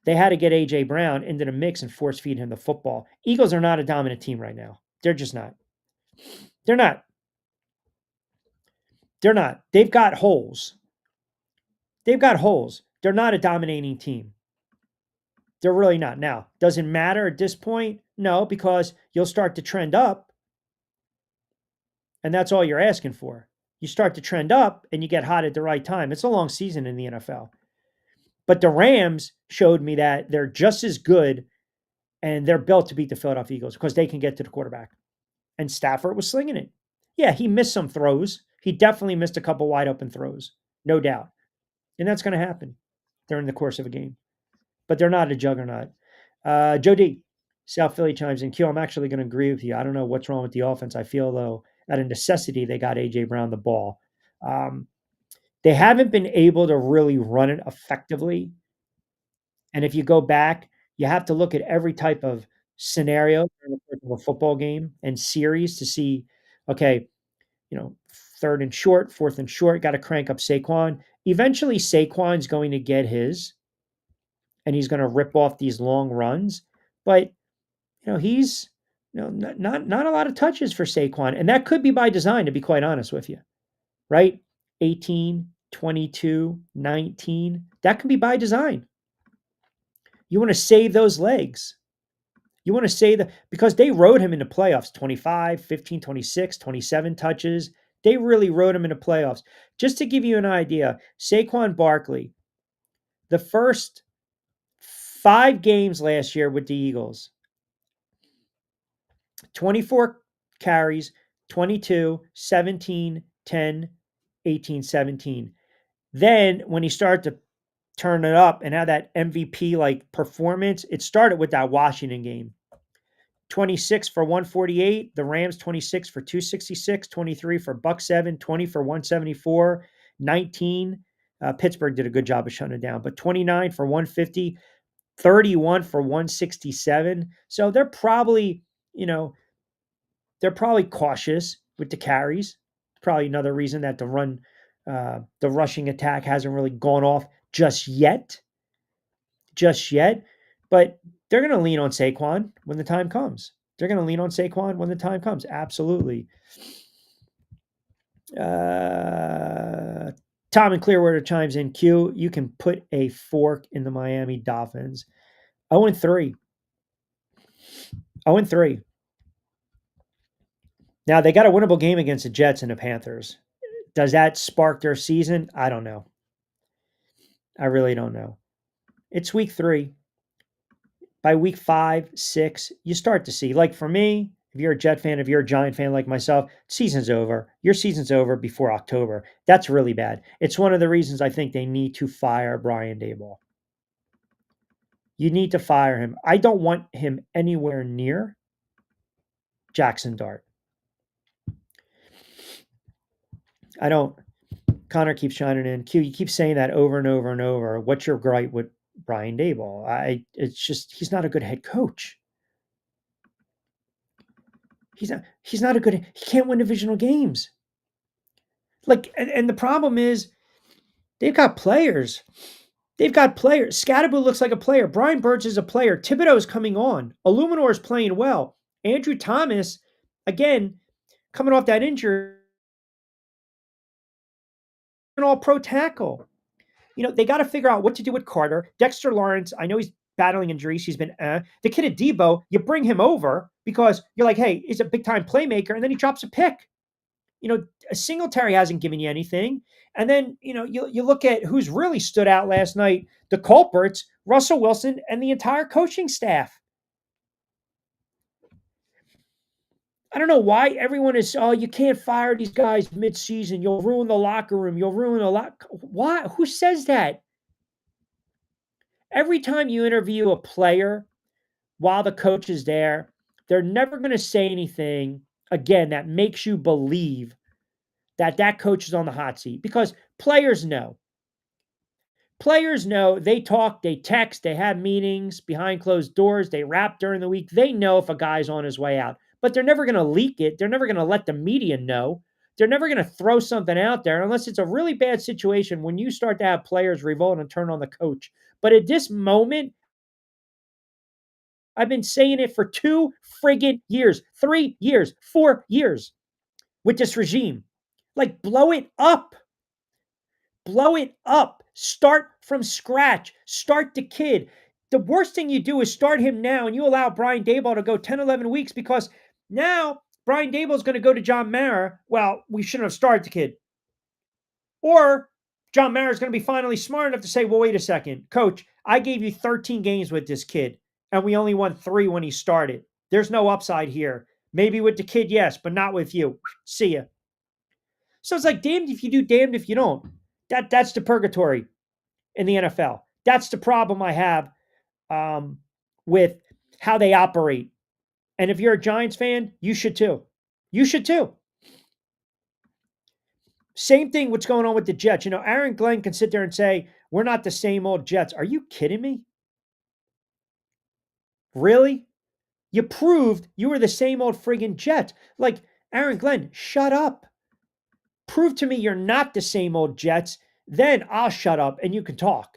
they had to get A.J. Brown into the mix and force feed him the football. Eagles are not a dominant team right now. They're just not. They're not. They're not. They've got holes. They've got holes. They're not a dominating team. They're really not. Now, does it matter at this point? No, because you'll start to trend up, and that's all you're asking for. You start to trend up and you get hot at the right time. It's a long season in the NFL. But the Rams showed me that they're just as good and they're built to beat the Philadelphia Eagles because they can get to the quarterback. And Stafford was slinging it. Yeah, he missed some throws. He definitely missed a couple wide open throws, no doubt. And that's going to happen during the course of a game. But they're not a juggernaut. Joe D, South Philly chimes in. Q, I'm actually going to agree with you. I don't know what's wrong with the offense. I feel, though, out of necessity, they got A.J. Brown the ball. Um, they haven't been able to really run it effectively. And if you go back, you have to look at every type of scenario during the course of a football game and series to see, okay, third and short, fourth and short, got to crank up Saquon. Eventually, Saquon's going to get his, and he's going to rip off these long runs. But he's not a lot of touches for Saquon, and that could be by design, to be quite honest with you, right? 18, 22, 19. That can be by design. You want to save those legs. You want to say that because they rode him into playoffs 25, 15, 26, 27 touches. They really rode him into playoffs. Just to give you an idea, Saquon Barkley, the first 5 games last year with the Eagles, 24 carries, 22, 17, 10, 18, 17. Then when he started to turn it up and have that MVP like performance, it started with that Washington game. 26 for 148, the Rams 26 for 266, 23 for buck 7, 20 for 174, 19. Pittsburgh did a good job of shutting it down, but 29 for 150, 31 for 167. So they're probably cautious with the carries. Probably another reason that the rushing attack hasn't really gone off just yet. Just yet. But they're going to lean on Saquon when the time comes. They're going to lean on Saquon when the time comes. Absolutely. Tom in Clearwater chimes in. Q, you can put a fork in the Miami Dolphins. 0-3. 0-3. Now, they got a winnable game against the Jets and the Panthers. Does that spark their season? I don't know. I really don't know. It's week 3. By week 5, 6, you start to see. Like for me, if you're a Jet fan, if you're a Giant fan like myself, season's over. Your season's over before October. That's really bad. It's one of the reasons I think they need to fire Brian Daboll. You need to fire him. I don't want him anywhere near Jackson Dart. I don't. Connor keeps shining in. Q, you keep saying that over and over and over. What's your gripe with Brian Daboll? It's just he's not a good head coach. He's not a good. He can't win divisional games. Like, and the problem is they've got players. They've got players. Scadaboo looks like a player. Brian Burns is a player. Thibodeau is coming on. Illuminor is playing well. Andrew Thomas, again, coming off that injury, an all-pro tackle. They got to figure out what to do with Carter. Dexter Lawrence, I know he's battling injuries. He's been the kid at Debo, you bring him over. because you're like, hey, he's a big time playmaker, and then he drops a pick. A Singletary hasn't given you anything. And then, you look at who's really stood out last night, the culprits, Russell Wilson and the entire coaching staff. I don't know why everyone is, oh, you can't fire these guys mid-season. You'll ruin the locker room. You'll ruin a lot. Why? Who says that? Every time you interview a player while the coach is there, they're never going to say anything, again, that makes you believe that coach is on the hot seat, because players know. Players know, they talk, they text, they have meetings behind closed doors, they rap during the week. They know if a guy's on his way out, but they're never going to leak it. They're never going to let the media know. They're never going to throw something out there unless it's a really bad situation when you start to have players revolt and turn on the coach. But at this moment, I've been saying it for 2 friggin' years, 3 years, 4 years with this regime. Like, blow it up. Blow it up. Start from scratch. Start the kid. The worst thing you do is start him now and you allow Brian Daboll to go 10, 11 weeks, because now Brian Daboll is going to go to John Mara. Well, we shouldn't have started the kid. Or John Mara is going to be finally smart enough to say, well, wait a second, coach, I gave you 13 games with this kid and we only won 3 when he started. There's no upside here. Maybe with the kid, yes, but not with you. See ya. So it's like damned if you do, damned if you don't. That's the purgatory in the NFL. That's the problem I have with how they operate. And if you're a Giants fan, you should too. You should too. Same thing what's going on with the Jets. Aaron Glenn can sit there and say, we're not the same old Jets. Are you kidding me? Really? You proved you were the same old friggin' Jets. Like, Aaron Glenn, shut up. Prove to me you're not the same old Jets. Then I'll shut up and you can talk.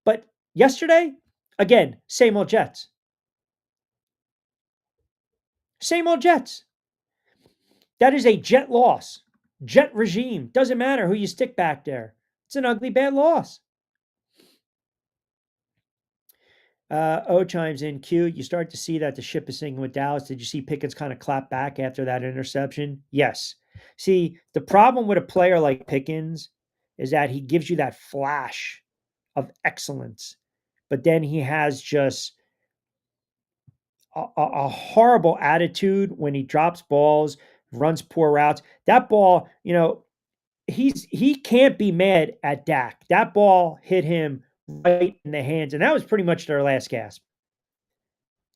But yesterday, again, same old Jets. Same old Jets. That is a Jet loss. Jet regime. Doesn't matter who you stick back there. It's an ugly, bad loss. O chimes in. Q, you start to see that the ship is sinking with Dallas. Did you see Pickens kind of clap back after that interception? Yes. See, the problem with a player like Pickens is that he gives you that flash of excellence, but then he has just a horrible attitude when he drops balls, runs poor routes. That ball, he can't be mad at Dak. That ball hit him right in the hands, and that was pretty much their last gasp.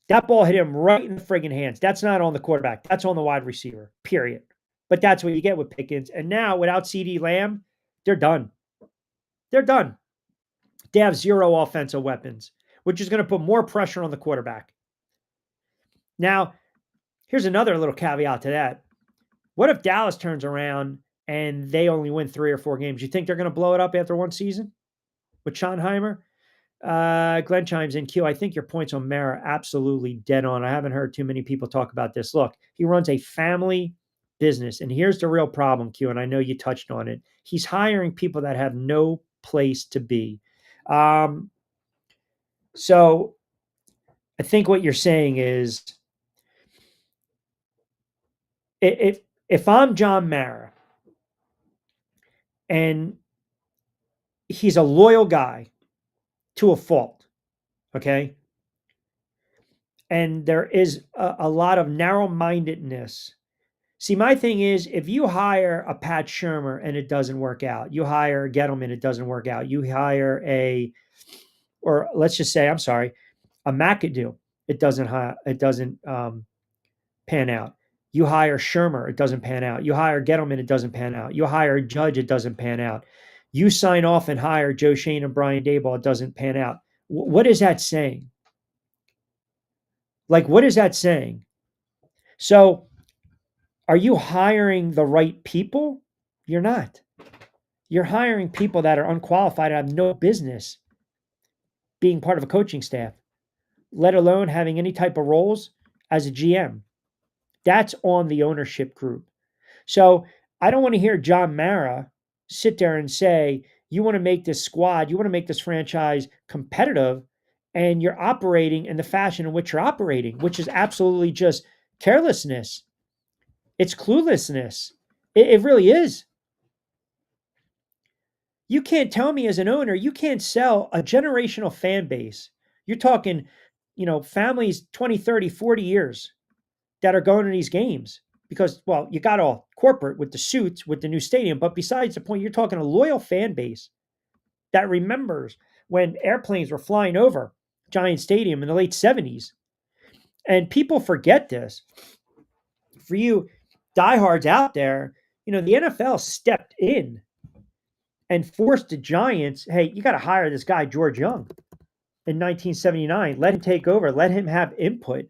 That ball hit him right in the friggin' hands. That's not on the quarterback. That's on the wide receiver, period. But that's what you get with Pickens. And now, without CeeDee Lamb, they're done. They're done. They have 0 offensive weapons, which is going to put more pressure on the quarterback. Now, here's another little caveat to that. What if Dallas turns around and they only win 3 or 4 games? You think they're going to blow it up after one season with Schottenheimer? Glenn chimes in. Q, I think your points on Mara are absolutely dead on. I haven't heard too many people talk about this. Look, he runs a family business, and here's the real problem, Q, and I know you touched on it. He's hiring people that have no place to be. So I think what you're saying is, if I'm John Mara and he's a loyal guy to a fault, okay? And there is a lot of narrow-mindedness. See, my thing is, if you hire a Pat Shermer and it doesn't work out, you hire Gettleman, it doesn't work out. You hire or let's just say, I'm sorry, a McAdoo, it doesn't pan out. You hire Shermer, it doesn't pan out. You hire Gettleman, it doesn't pan out. You hire Judge, it doesn't pan out. You sign off and hire Joe Shane and Brian Daboll, it doesn't pan out. What is that saying? Like, what is that saying? So, are you hiring the right people? You're not. You're hiring people that are unqualified and have no business being part of a coaching staff, let alone having any type of roles as a GM. That's on the ownership group. So I don't want to hear John Mara sit there and say, you want to make this squad, you want to make this franchise competitive, and you're operating in the fashion in which you're operating, which is absolutely just carelessness. It's cluelessness. It really is. You can't tell me as an owner, you can't sell a generational fan base. You're talking, families 20, 30, 40 years that are going to these games because, well, you got all corporate with the suits, with the new stadium. But besides the point, you're talking a loyal fan base that remembers when airplanes were flying over Giant Stadium in the late 70s. And people forget this. For you diehards out there, the NFL stepped in and forced the Giants, hey, you got to hire this guy, George Young, in 1979. Let him take over, let him have input.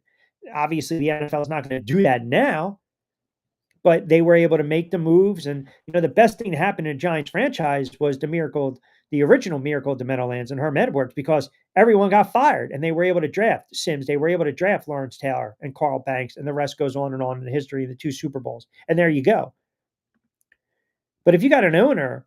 Obviously, the NFL is not going to do that now, but they were able to make the moves. And, the best thing that happened in the Giants franchise was the original miracle of the Meadowlands and Herm Edwards, because everyone got fired and they were able to draft Sims. They were able to draft Lawrence Taylor and Carl Banks, and the rest goes on and on in the history of the two Super Bowls. And there you go. But if you got an owner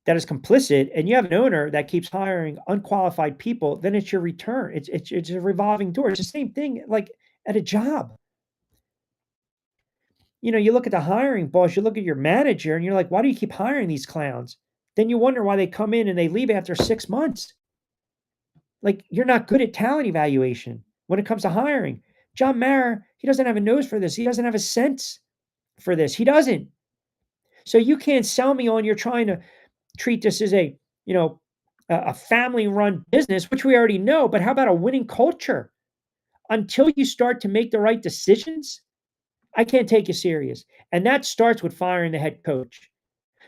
that is complicit and you have an owner that keeps hiring unqualified people, then it's your return. It's a revolving door. It's the same thing like at a job. You look at the hiring boss, you look at your manager, and you're like, why do you keep hiring these clowns? Then you wonder why they come in and they leave after 6 months. Like, you're not good at talent evaluation when it comes to hiring. John Mara, he doesn't have a nose for this. He doesn't have a sense for this. He doesn't. So you can't sell me on you're trying to treat this as a family run business, which we already know. But how about a winning culture? Until you start to make the right decisions, I can't take you serious. And that starts with firing the head coach.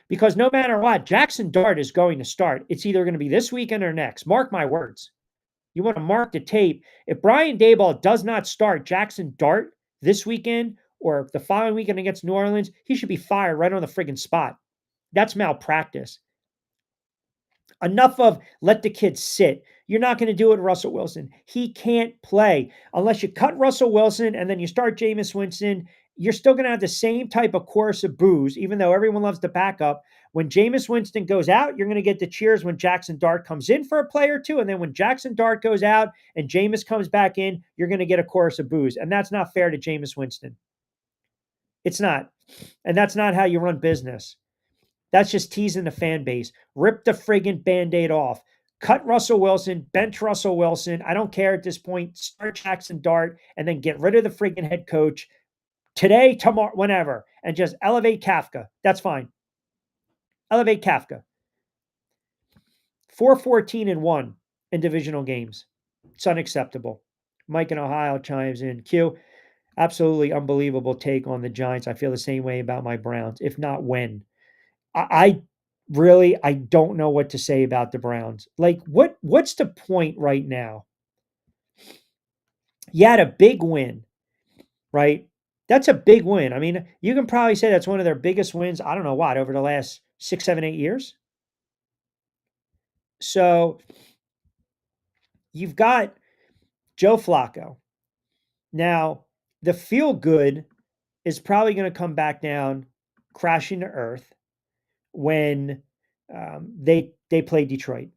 Because no matter what, Jackson Dart is going to start. It's either going to be this weekend or next. Mark my words. You want to mark the tape. If Brian Daboll does not start Jackson Dart this weekend or the following weekend against New Orleans, he should be fired right on the friggin' spot. That's malpractice. Enough of let the kid sit. You're not going to do it, Russell Wilson. He can't play unless you cut Russell Wilson and then you start Jameis Winston. You're still going to have the same type of chorus of boos, even though everyone loves the backup. When Jameis Winston goes out, you're going to get the cheers when Jackson Dart comes in for a play or two. And then when Jackson Dart goes out and Jameis comes back in, you're going to get a chorus of boos. And that's not fair to Jameis Winston. It's not. And that's not how you run business. That's just teasing the fan base. Rip the friggin' Band-Aid off. Cut Russell Wilson, bench Russell Wilson. I don't care at this point. Start Jackson Dart and then get rid of the friggin' head coach today, tomorrow, whenever, and just elevate Kafka. That's fine. Elevate Kafka. 4-14-1 in divisional games. It's unacceptable. Mike in Ohio chimes in. Q, absolutely unbelievable take on the Giants. I feel the same way about my Browns, if not when. I really, I don't know what to say about the Browns. Like, what's the point right now? You had a big win, right? That's a big win. I mean, you can probably say that's one of their biggest wins. I don't know what, over the last 6, 7, 8 years. So you've got Joe Flacco. Now, the feel good is probably going to come back down, crashing to earth when they play Detroit.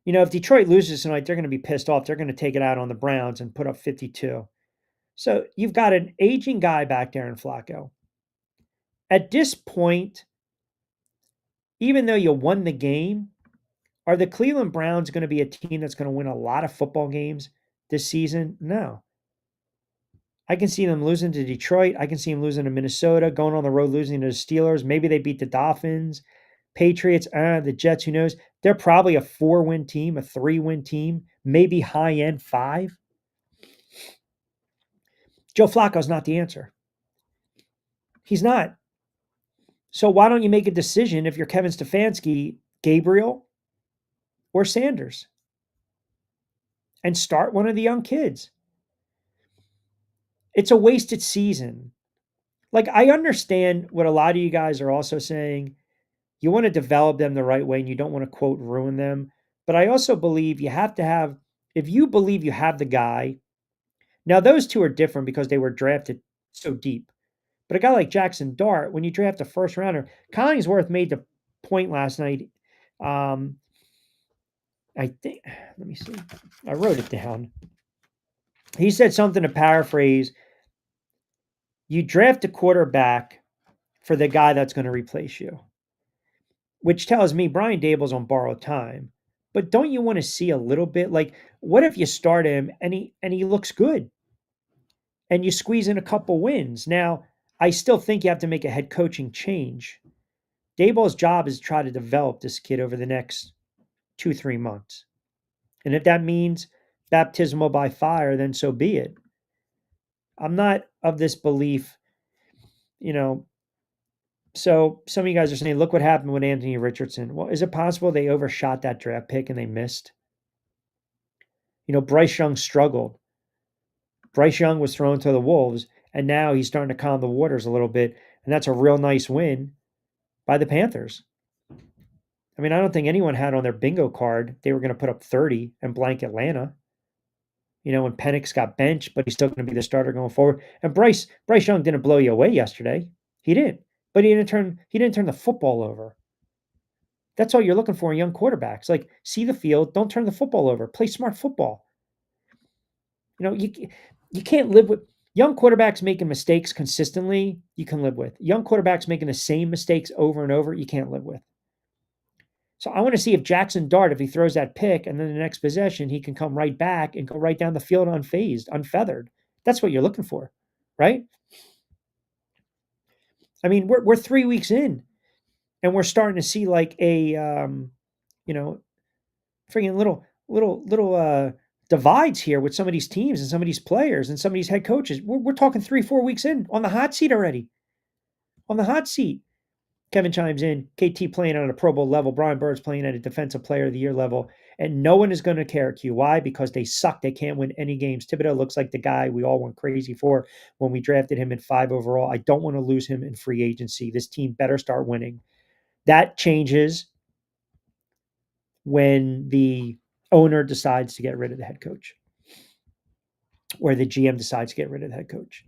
If Detroit loses tonight, they're going to be pissed off. They're going to take it out on the Browns and put up 52. So you've got an aging guy back there in Flacco. At this point, even though you won the game, are the Cleveland Browns going to be a team that's going to win a lot of football games this season? No. I can see them losing to Detroit. I can see them losing to Minnesota, going on the road, losing to the Steelers. Maybe they beat the Dolphins, Patriots, the Jets, who knows? They're probably a 4-win team, a 3-win team, maybe high-end 5. Joe Flacco's not the answer. He's not. So why don't you make a decision if you're Kevin Stefanski, Gabriel or Sanders, and start one of the young kids? It's a wasted season. Like, I understand what a lot of you guys are also saying. You want to develop them the right way and you don't want to, quote, ruin them. But I also believe you have to have, if you believe you have the guy, now those two are different because they were drafted so deep. But a guy like Jackson Dart, when you draft a first rounder, Collingsworth made the point last night. I think, let me see. I wrote it down. He said something to paraphrase: you draft a quarterback for the guy that's going to replace you, which tells me Brian Dable's on borrowed time. But don't you want to see a little bit, like, what if you start him and he looks good and you squeeze in a couple wins? Now, I still think you have to make a head coaching change. Dable's job is to try to develop this kid over the next 2, 3 months. And if that means baptismal by fire, then so be it. I'm not of this belief, you know. So some of you guys are saying, look what happened with Anthony Richardson. Well, is it possible they overshot that draft pick and they missed? Bryce Young struggled. Bryce Young was thrown to the Wolves, and now he's starting to calm the waters a little bit. And that's a real nice win by the Panthers. I mean, I don't think anyone had on their bingo card they were going to put up 30 and blank Atlanta. When Penix got benched, but he's still going to be the starter going forward. And Bryce Young didn't blow you away yesterday. He didn't. But he didn't turn the football over. That's all you're looking for in young quarterbacks. Like, see the field, don't turn the football over. Play smart football. You can't live with young quarterbacks making mistakes consistently. You can live with young quarterbacks making the same mistakes over and over. You can't live with. So I want to see if Jackson Dart, if he throws that pick and then the next possession, he can come right back and go right down the field unfazed, unfeathered. That's what you're looking for, right? I mean, we're 3 weeks in, and we're starting to see like a freaking little divides here with some of these teams and some of these players and some of these head coaches. We're talking 3, 4 weeks in on the hot seat already. On the hot seat. Kevin chimes in, KT playing on a Pro Bowl level, Brian Bird's playing at a Defensive Player of the Year level, and no one is going to care, Q. Why? Because they suck. They can't win any games. Thibodeau looks like the guy we all went crazy for when we drafted him in 5 overall. I don't want to lose him in free agency. This team better start winning. That changes when the owner decides to get rid of the head coach or the GM decides to get rid of the head coach.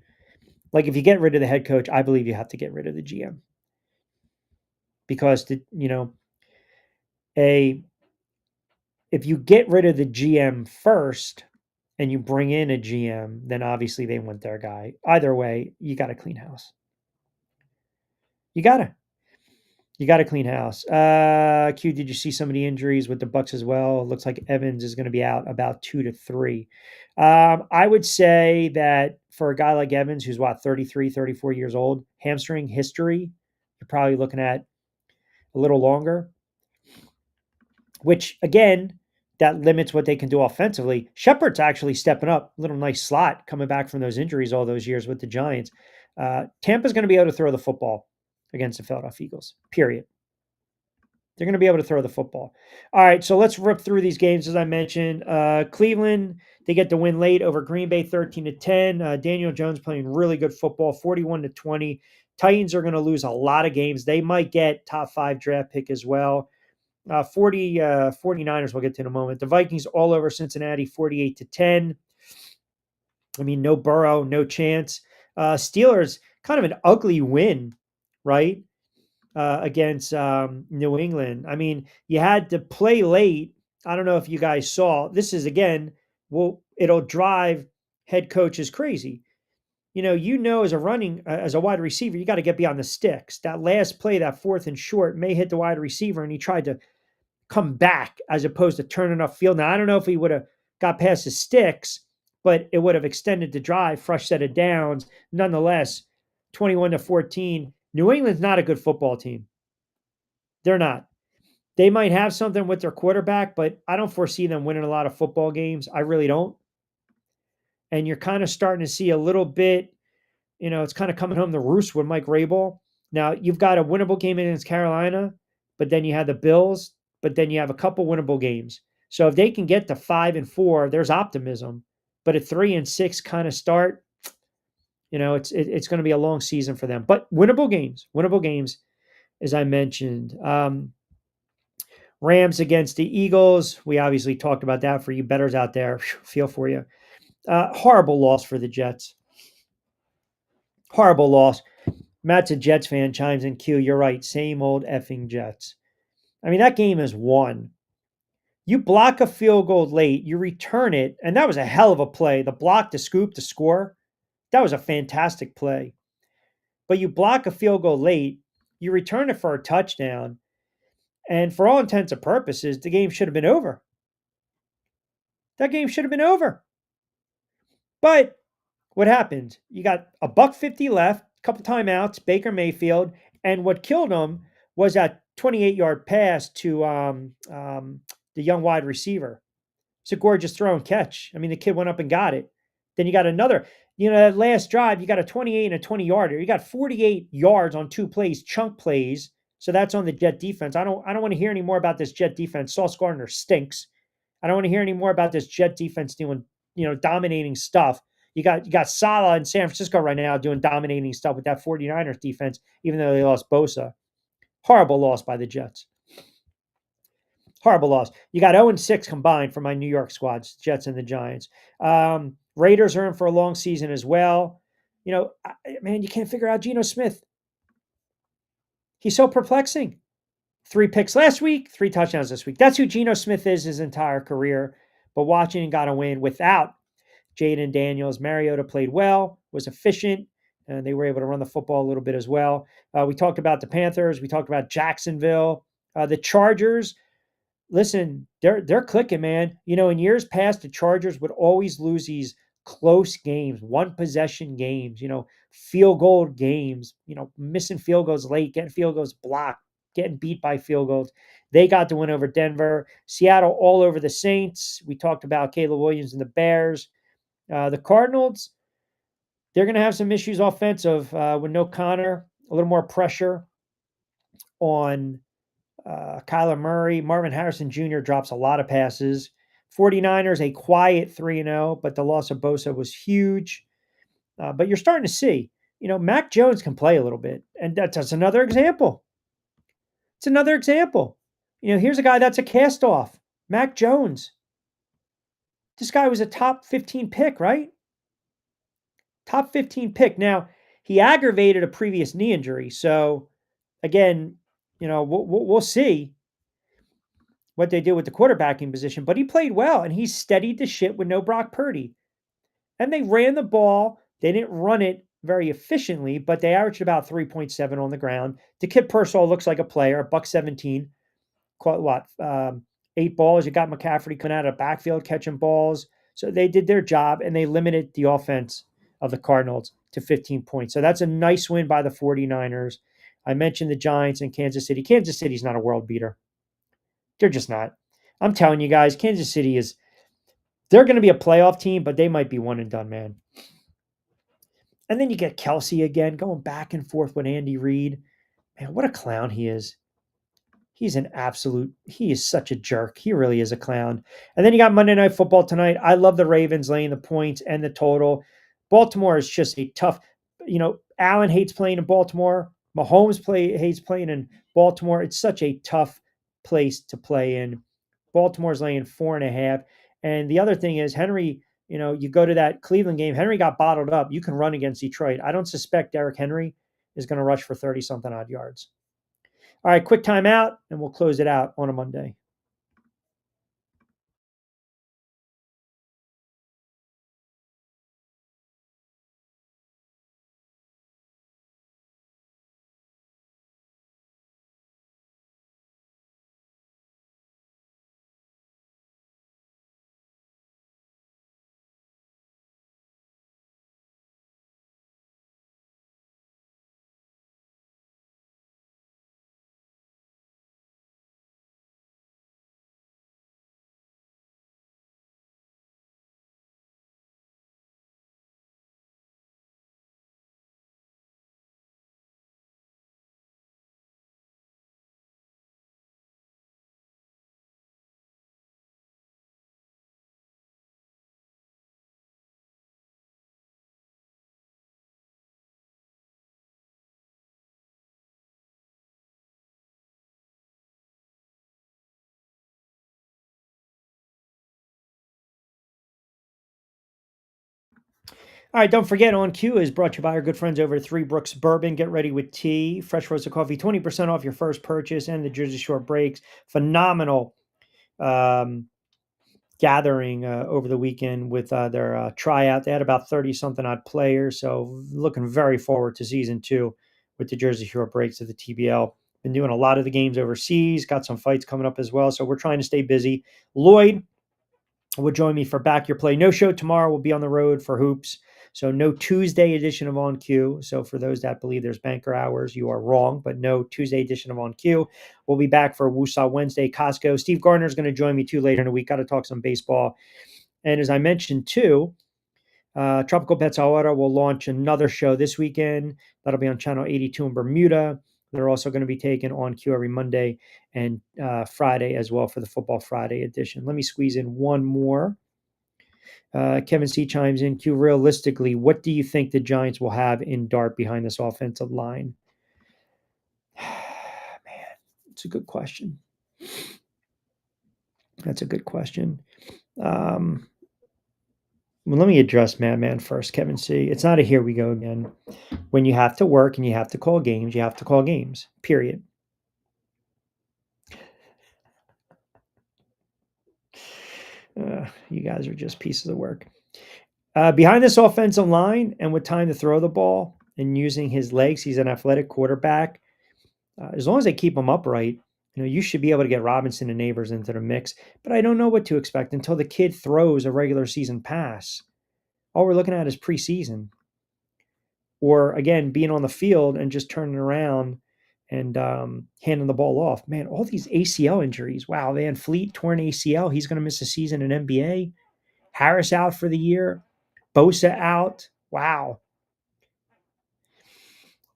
Like, if you get rid of the head coach, I believe you have to get rid of the GM because if you get rid of the GM first and you bring in a GM, then obviously they want their guy. Either way, you got to clean house. You got to clean house. Q, did you see some of the injuries with the Bucks as well? It looks like Evans is going to be out about 2 to 3. I would say that for a guy like Evans, who's 33, 34 years old, hamstring history, you're probably looking at a little longer, which again, that limits what they can do offensively. Shepard's actually stepping up. A little nice slot coming back from those injuries all those years with the Giants. Tampa's going to be able to throw the football against the Philadelphia Eagles, period. They're going to be able to throw the football. All right, so let's rip through these games. As I mentioned, Cleveland, they get the win late over Green Bay 13-10. Daniel Jones playing really good football, 41-20. Titans are going to lose a lot of games. They might get top 5 draft pick as well. 49ers we'll get to in a moment. The Vikings all over Cincinnati 48-10. I mean, no Burrow, no chance. Steelers, kind of an ugly win, right? Against New England. I mean, you had to play late. I don't know if you guys saw. This is, again, it'll drive head coaches crazy. As a wide receiver, you got to get beyond the sticks. That last play, that 4th and short, may hit the wide receiver, and he tried to come back as opposed to turning upfield. Now, I don't know if he would have got past the sticks, but it would have extended the drive, fresh set of downs. Nonetheless, 21-14. New England's not a good football team. They're not. They might have something with their quarterback, but I don't foresee them winning a lot of football games. I really don't. And you're kind of starting to see a little bit, it's kind of coming home the roost with Mike Rabel. Now, you've got a winnable game against Carolina, but then you have the Bills, but then you have a couple winnable games. So if they can get to 5-4, there's optimism. But a 3-6 kind of start, it's going to be a long season for them. But winnable games, as I mentioned. Rams against the Eagles. We obviously talked about that for you bettors out there. Feel for you. Horrible loss for the Jets. Horrible loss. Matt's a Jets fan, chimes in. Q, you're right. Same old effing Jets. I mean, that game is won. You block a field goal late, you return it, and that was a hell of a play. The block, the scoop, the score, that was a fantastic play. But you block a field goal late, you return it for a touchdown, and for all intents and purposes, the game should have been over. That game should have been over. But what happened? You got a buck 50 left, a couple timeouts, Baker Mayfield, and what killed him was that 28-yard pass to the young wide receiver. It's a gorgeous throw and catch. I mean, the kid went up and got it. Then you got another, that last drive, you got a 28 and a 20-yarder. You got 48 yards on 2 plays, chunk plays. So that's on the Jet defense. I don't want to hear any more about this Jet defense. Sauce Gardner stinks. I don't want to hear any more about this Jet defense doing, dominating stuff. You got Salah in San Francisco right now doing dominating stuff with that 49ers defense, even though they lost Bosa. Horrible loss by the Jets. Horrible loss. You got 0-6 combined for my New York squads, Jets and the Giants. Raiders are in for a long season as well. Man, you can't figure out Geno Smith. He's so perplexing. 3 picks last week, 3 touchdowns this week. That's who Geno Smith is his entire career. But Washington got a win without Jaden Daniels. Mariota played well, was efficient, and they were able to run the football a little bit as well. We talked about the Panthers. We talked about Jacksonville. The Chargers. Listen, they're clicking, man. In years past, the Chargers would always lose these close games, one possession games, field goal games, missing field goals late, getting field goals blocked, getting beat by field goals. They got the win over Denver. Seattle all over the Saints. We talked about Caleb Williams and the Bears. The Cardinals, they're going to have some issues offensive with no Connor, a little more pressure on Kyler Murray. Marvin Harrison Jr. drops a lot of passes. 49ers, a quiet 3-0, but the loss of Bosa was huge. But you're starting to see, Mac Jones can play a little bit. And that's another example. It's another example. Here's a guy that's a cast off. Mac Jones. This guy was a top 15 pick, right? Top 15 pick. Now, he aggravated a previous knee injury. So, again, we'll see what they did with the quarterbacking position, but he played well and he steadied the shit with no Brock Purdy. And they ran the ball. They didn't run it very efficiently, but they averaged about 3.7 on the ground. The kid Pearsall looks like a player, a buck 17. Caught what? 8 balls. You got McCaffrey coming out of the backfield catching balls. So they did their job and they limited the offense of the Cardinals to 15 points. So that's a nice win by the 49ers. I mentioned the Giants and Kansas City. Kansas City's not a world beater. They're just not. I'm telling you guys, Kansas City they're going to be a playoff team, but they might be one and done, man. And then you get Kelsey again, going back and forth with Andy Reid. Man, what a clown he is. He is such a jerk. He really is a clown. And then you got Monday Night Football tonight. I love the Ravens laying the points and the total. Baltimore is just a tough, Allen hates playing in Baltimore. Mahomes hates playing in Baltimore. It's such a tough place to play in. Baltimore's laying 4.5. And the other thing is Henry, you go to that Cleveland game, Henry got bottled up. You can run against Detroit. I don't suspect Derrick Henry is going to rush for 30-something odd yards. All right, quick timeout, and we'll close it out on a Monday. All right, don't forget, On Cue is brought to you by our good friends over at Three Brooks Bourbon. Get ready with tea, fresh roasted coffee, 20% off your first purchase, and the Jersey Shore breaks. Phenomenal um, gathering over the weekend with their tryout. They had about 30 something odd players. So looking very forward to season two with the Jersey Shore Breaks of the TBL. Been doing a lot of the games overseas, got some fights coming up as well. So we're trying to stay busy. Lloyd will join me for Back Your Play. No show tomorrow. We'll be on the road for hoops. So no Tuesday edition of On Cue. So for those that believe there's banker hours, you are wrong, but no Tuesday edition of On Cue. We'll be back for Woosah Wednesday, Costco. Steve Gardner is going to join me too later in the week. Got to talk some baseball. And as I mentioned too, Tropical Pets Ahora will launch another show this weekend. That'll be on Channel 82 in Bermuda. They're also going to be taken on cue every Monday and Friday as well for the Football Friday edition. Let me squeeze in one more. Kevin C chimes in. Q, realistically, what do you think the Giants will have in Dart behind this offensive line? Man, it's a good question. That's a good question. Well, let me address Madman first, Kevin C. It's not a here we go again. When you have to work and you have to call games, you have to call games, period. You guys are just pieces of work. Behind this offensive line and with time to throw the ball and using his legs, he's an athletic quarterback. As long as they keep him upright, you should be able to get Robinson and Neighbors into the mix. But I don't know what to expect until the kid throws a regular season pass. All we're looking at is preseason. Or again, being on the field and just turning around and handing the ball off. Man, all these ACL injuries. Wow, Van Fleet torn ACL. He's going to miss a season in NBA. Harris out for the year. Bosa out. Wow.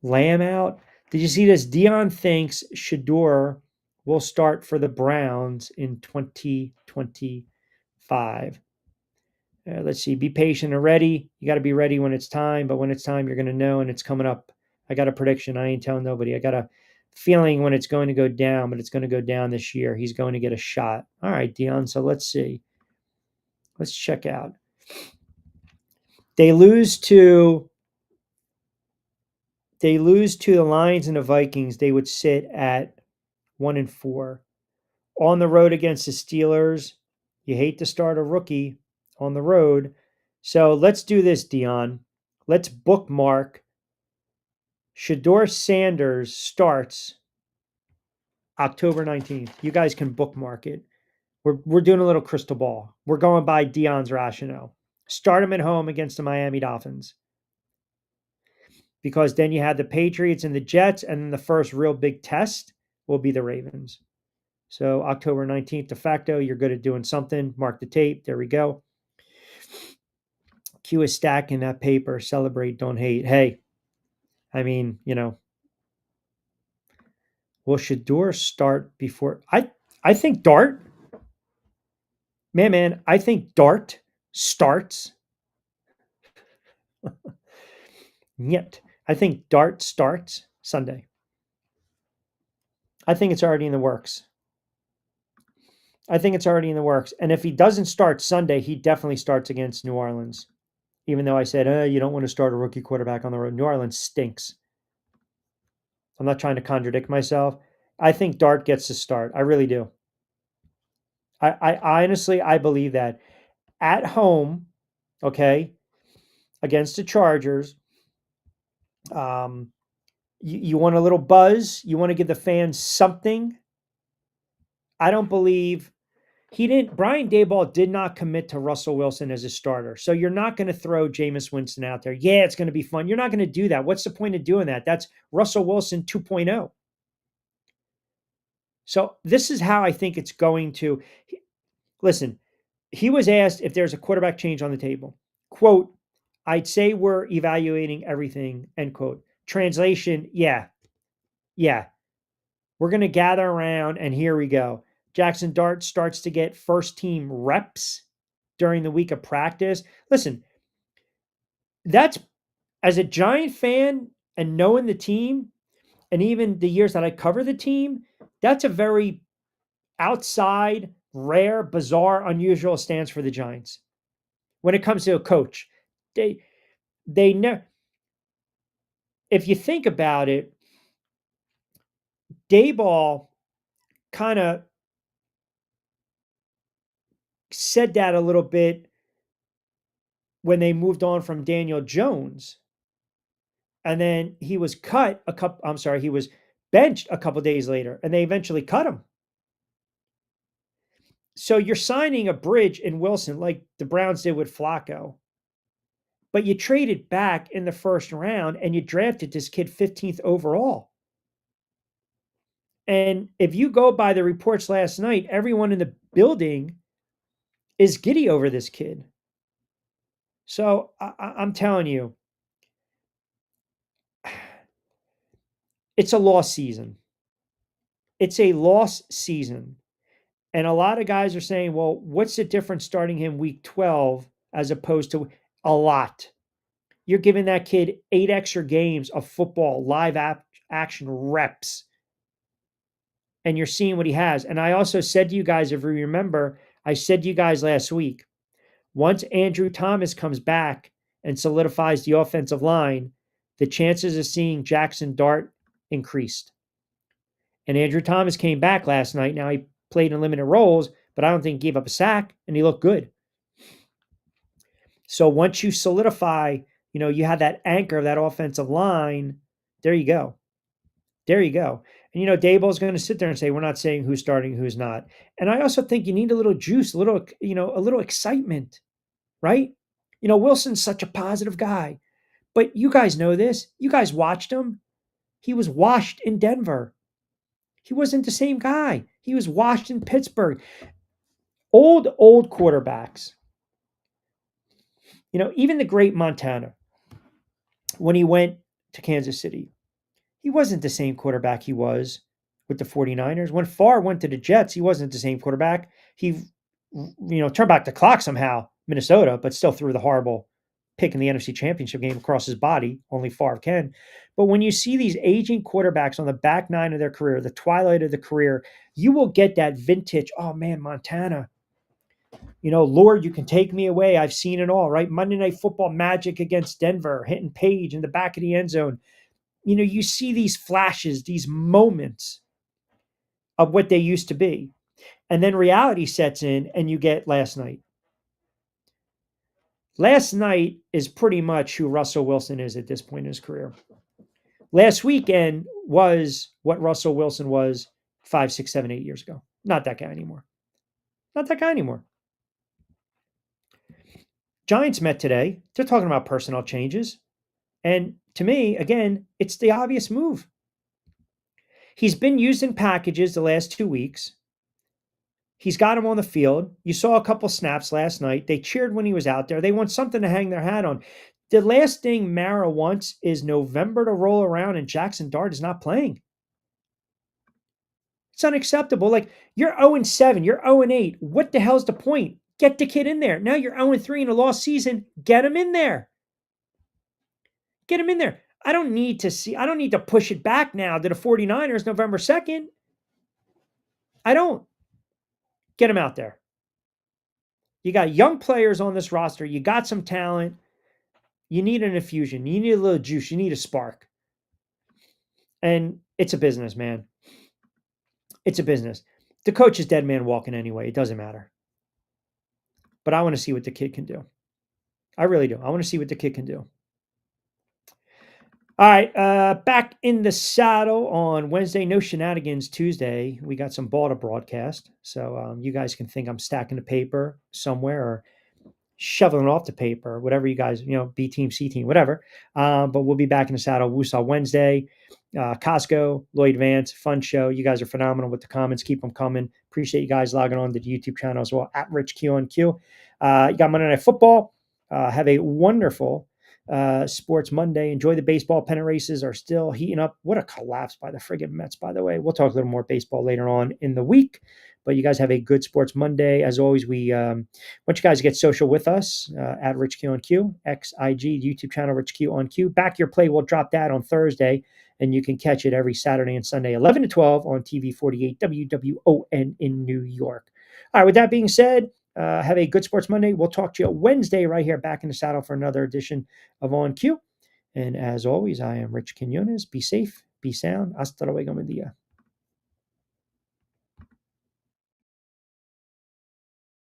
Lamb out. Did you see this? Dion thinks Shador will start for the Browns in 2025. Let's see. Be patient and ready. You got to be ready when it's time, but when it's time, you're going to know, and it's coming up. I got a prediction. I ain't telling nobody. I got a feeling when it's going to go down, but it's going to go down this year. He's going to get a shot. All right, Dion. So let's see. Let's check out. They lose to the Lions and the Vikings. They would sit at 1-4. On the road against the Steelers, you hate to start a rookie on the road. So let's do this, Dion. Let's bookmark. Shador Sanders starts October 19th. You guys can bookmark it. We're doing a little crystal ball. We're going by Dion's rationale. Start him at home against the Miami Dolphins. Because then you have the Patriots and the Jets, and then the first real big test will be the Ravens. So October 19th, de facto, you're good at doing something. Mark the tape. There we go. Q is stacking that paper. Celebrate, don't hate. Hey, I mean, will Shador start before? I think Dart, man, I think Dart starts. Yet, I think Dart starts Sunday. I think it's already in the works. And if he doesn't start Sunday, he definitely starts against New Orleans. Even though I said, you don't want to start a rookie quarterback on the road. New Orleans stinks. I'm not trying to contradict myself. I think Dart gets to start. I really do. I honestly, I believe that. At home, okay, against the Chargers, you want a little buzz. You want to give the fans something. I don't believe Brian Daboll did not commit to Russell Wilson as a starter. So you're not going to throw Jameis Winston out there. Yeah, it's going to be fun. You're not going to do that. What's the point of doing that? That's Russell Wilson 2.0. So this is how I think it's going to. Listen, he was asked if there's a quarterback change on the table. Quote, I'd say we're evaluating everything, end quote. Translation, yeah. We're going to gather around, and here we go. Jackson Dart starts to get first team reps during the week of practice. Listen, that's, as a Giant fan and knowing the team, and even the years that I cover the team, that's a very outside, rare, bizarre, unusual stance for the Giants. When it comes to a coach, they never. If you think about it, Dayball kind of said that a little bit when they moved on from Daniel Jones. And then he was he was benched a couple days later, and they eventually cut him. So you're signing a bridge in Wilson like the Browns did with Flacco, but you traded back in the first round and you drafted this kid 15th overall. And if you go by the reports last night, everyone in the building is giddy over this kid. So I'm telling you, it's a lost season. It's a lost season. And a lot of guys are saying, well, what's the difference starting him week 12 as opposed to a lot? You're giving that kid 8 extra games of football, live action reps, and you're seeing what he has. And I also said to you guys, if you remember, I said to you guys last week, once Andrew Thomas comes back and solidifies the offensive line, the chances of seeing Jackson Dart increased. And Andrew Thomas came back last night. Now he played in limited roles, but I don't think he gave up a sack, and he looked good. So once you solidify, you have that anchor of that offensive line, there you go. There you go. And, Daboll's going to sit there and say, we're not saying who's starting, who's not. And I also think you need a little juice, a little excitement, right? Wilson's such a positive guy, but you guys know this. You guys watched him. He was washed in Denver. He wasn't the same guy. He was washed in Pittsburgh. Old quarterbacks. Even the great Montana, when he went to Kansas City, he wasn't the same quarterback he was with the 49ers. When Favre went to the Jets, he wasn't the same quarterback. He, turned back the clock somehow, Minnesota, but still threw the horrible pick in the NFC Championship game across his body. Only Favre can. But when you see these aging quarterbacks on the back nine of their career, the twilight of the career, you will get that vintage, oh man, Montana. Lord, you can take me away. I've seen it all, right? Monday Night Football magic against Denver, hitting Page in the back of the end zone. You see these flashes, these moments of what they used to be. And then reality sets in and you get last night. Last night is pretty much who Russell Wilson is at this point in his career. Last weekend was what Russell Wilson was 5, 6, 7, 8 years ago. Not that guy anymore. Not that guy anymore. Giants met today. They're talking about personnel changes. And to me, again, it's the obvious move. He's been used in packages the last 2 weeks. He's got him on the field. You saw a couple snaps last night. They cheered when he was out there. They want something to hang their hat on. The last thing Mara wants is November to roll around and Jackson Dart is not playing. It's unacceptable. Like, you're 0-7, you're 0-8. What the hell's the point? Get the kid in there. Now you're 0-3 in a lost season. Get him in there. Get him in there. I don't need to push it back now to the 49ers November 2nd. I don't. Get him out there. You got young players on this roster. You got some talent. You need an infusion. You need a little juice. You need a spark. And it's a business, man. It's a business. The coach is dead man walking anyway. It doesn't matter. But I want to see what the kid can do. I really do. I want to see what the kid can do. All right, back in the saddle on Wednesday. No shenanigans Tuesday. We got some ball to broadcast. So you guys can think I'm stacking the paper somewhere or shoveling off the paper, whatever you guys, B team, C team, whatever. But we'll be back in the saddle. Woosah Wednesday. Costco, Lloyd Vance, fun show. You guys are phenomenal with the comments. Keep them coming. Appreciate you guys logging on to the YouTube channel as well, at Rich Q on Q. You got Monday Night Football. Have a wonderful Sports Monday. Enjoy the baseball. Pennant races are still heating up. What a collapse by the friggin' Mets, by the way. We'll talk a little more baseball later on in the week. But you guys have a good Sports Monday. As always, we want you guys to get social with us at Rich Q on Q, XIG, YouTube channel Rich Q on Q. Back Your Play, we'll drop that on Thursday, and you can catch it every Saturday and Sunday, 11 to 12 on TV 48 WWON in New York. All right, with that being said, have a good Sports Monday. We'll talk to you Wednesday right here back in the saddle for another edition of On Q. And as always, I am Rich Quinones. Be safe, be sound. Hasta luego, mi dia.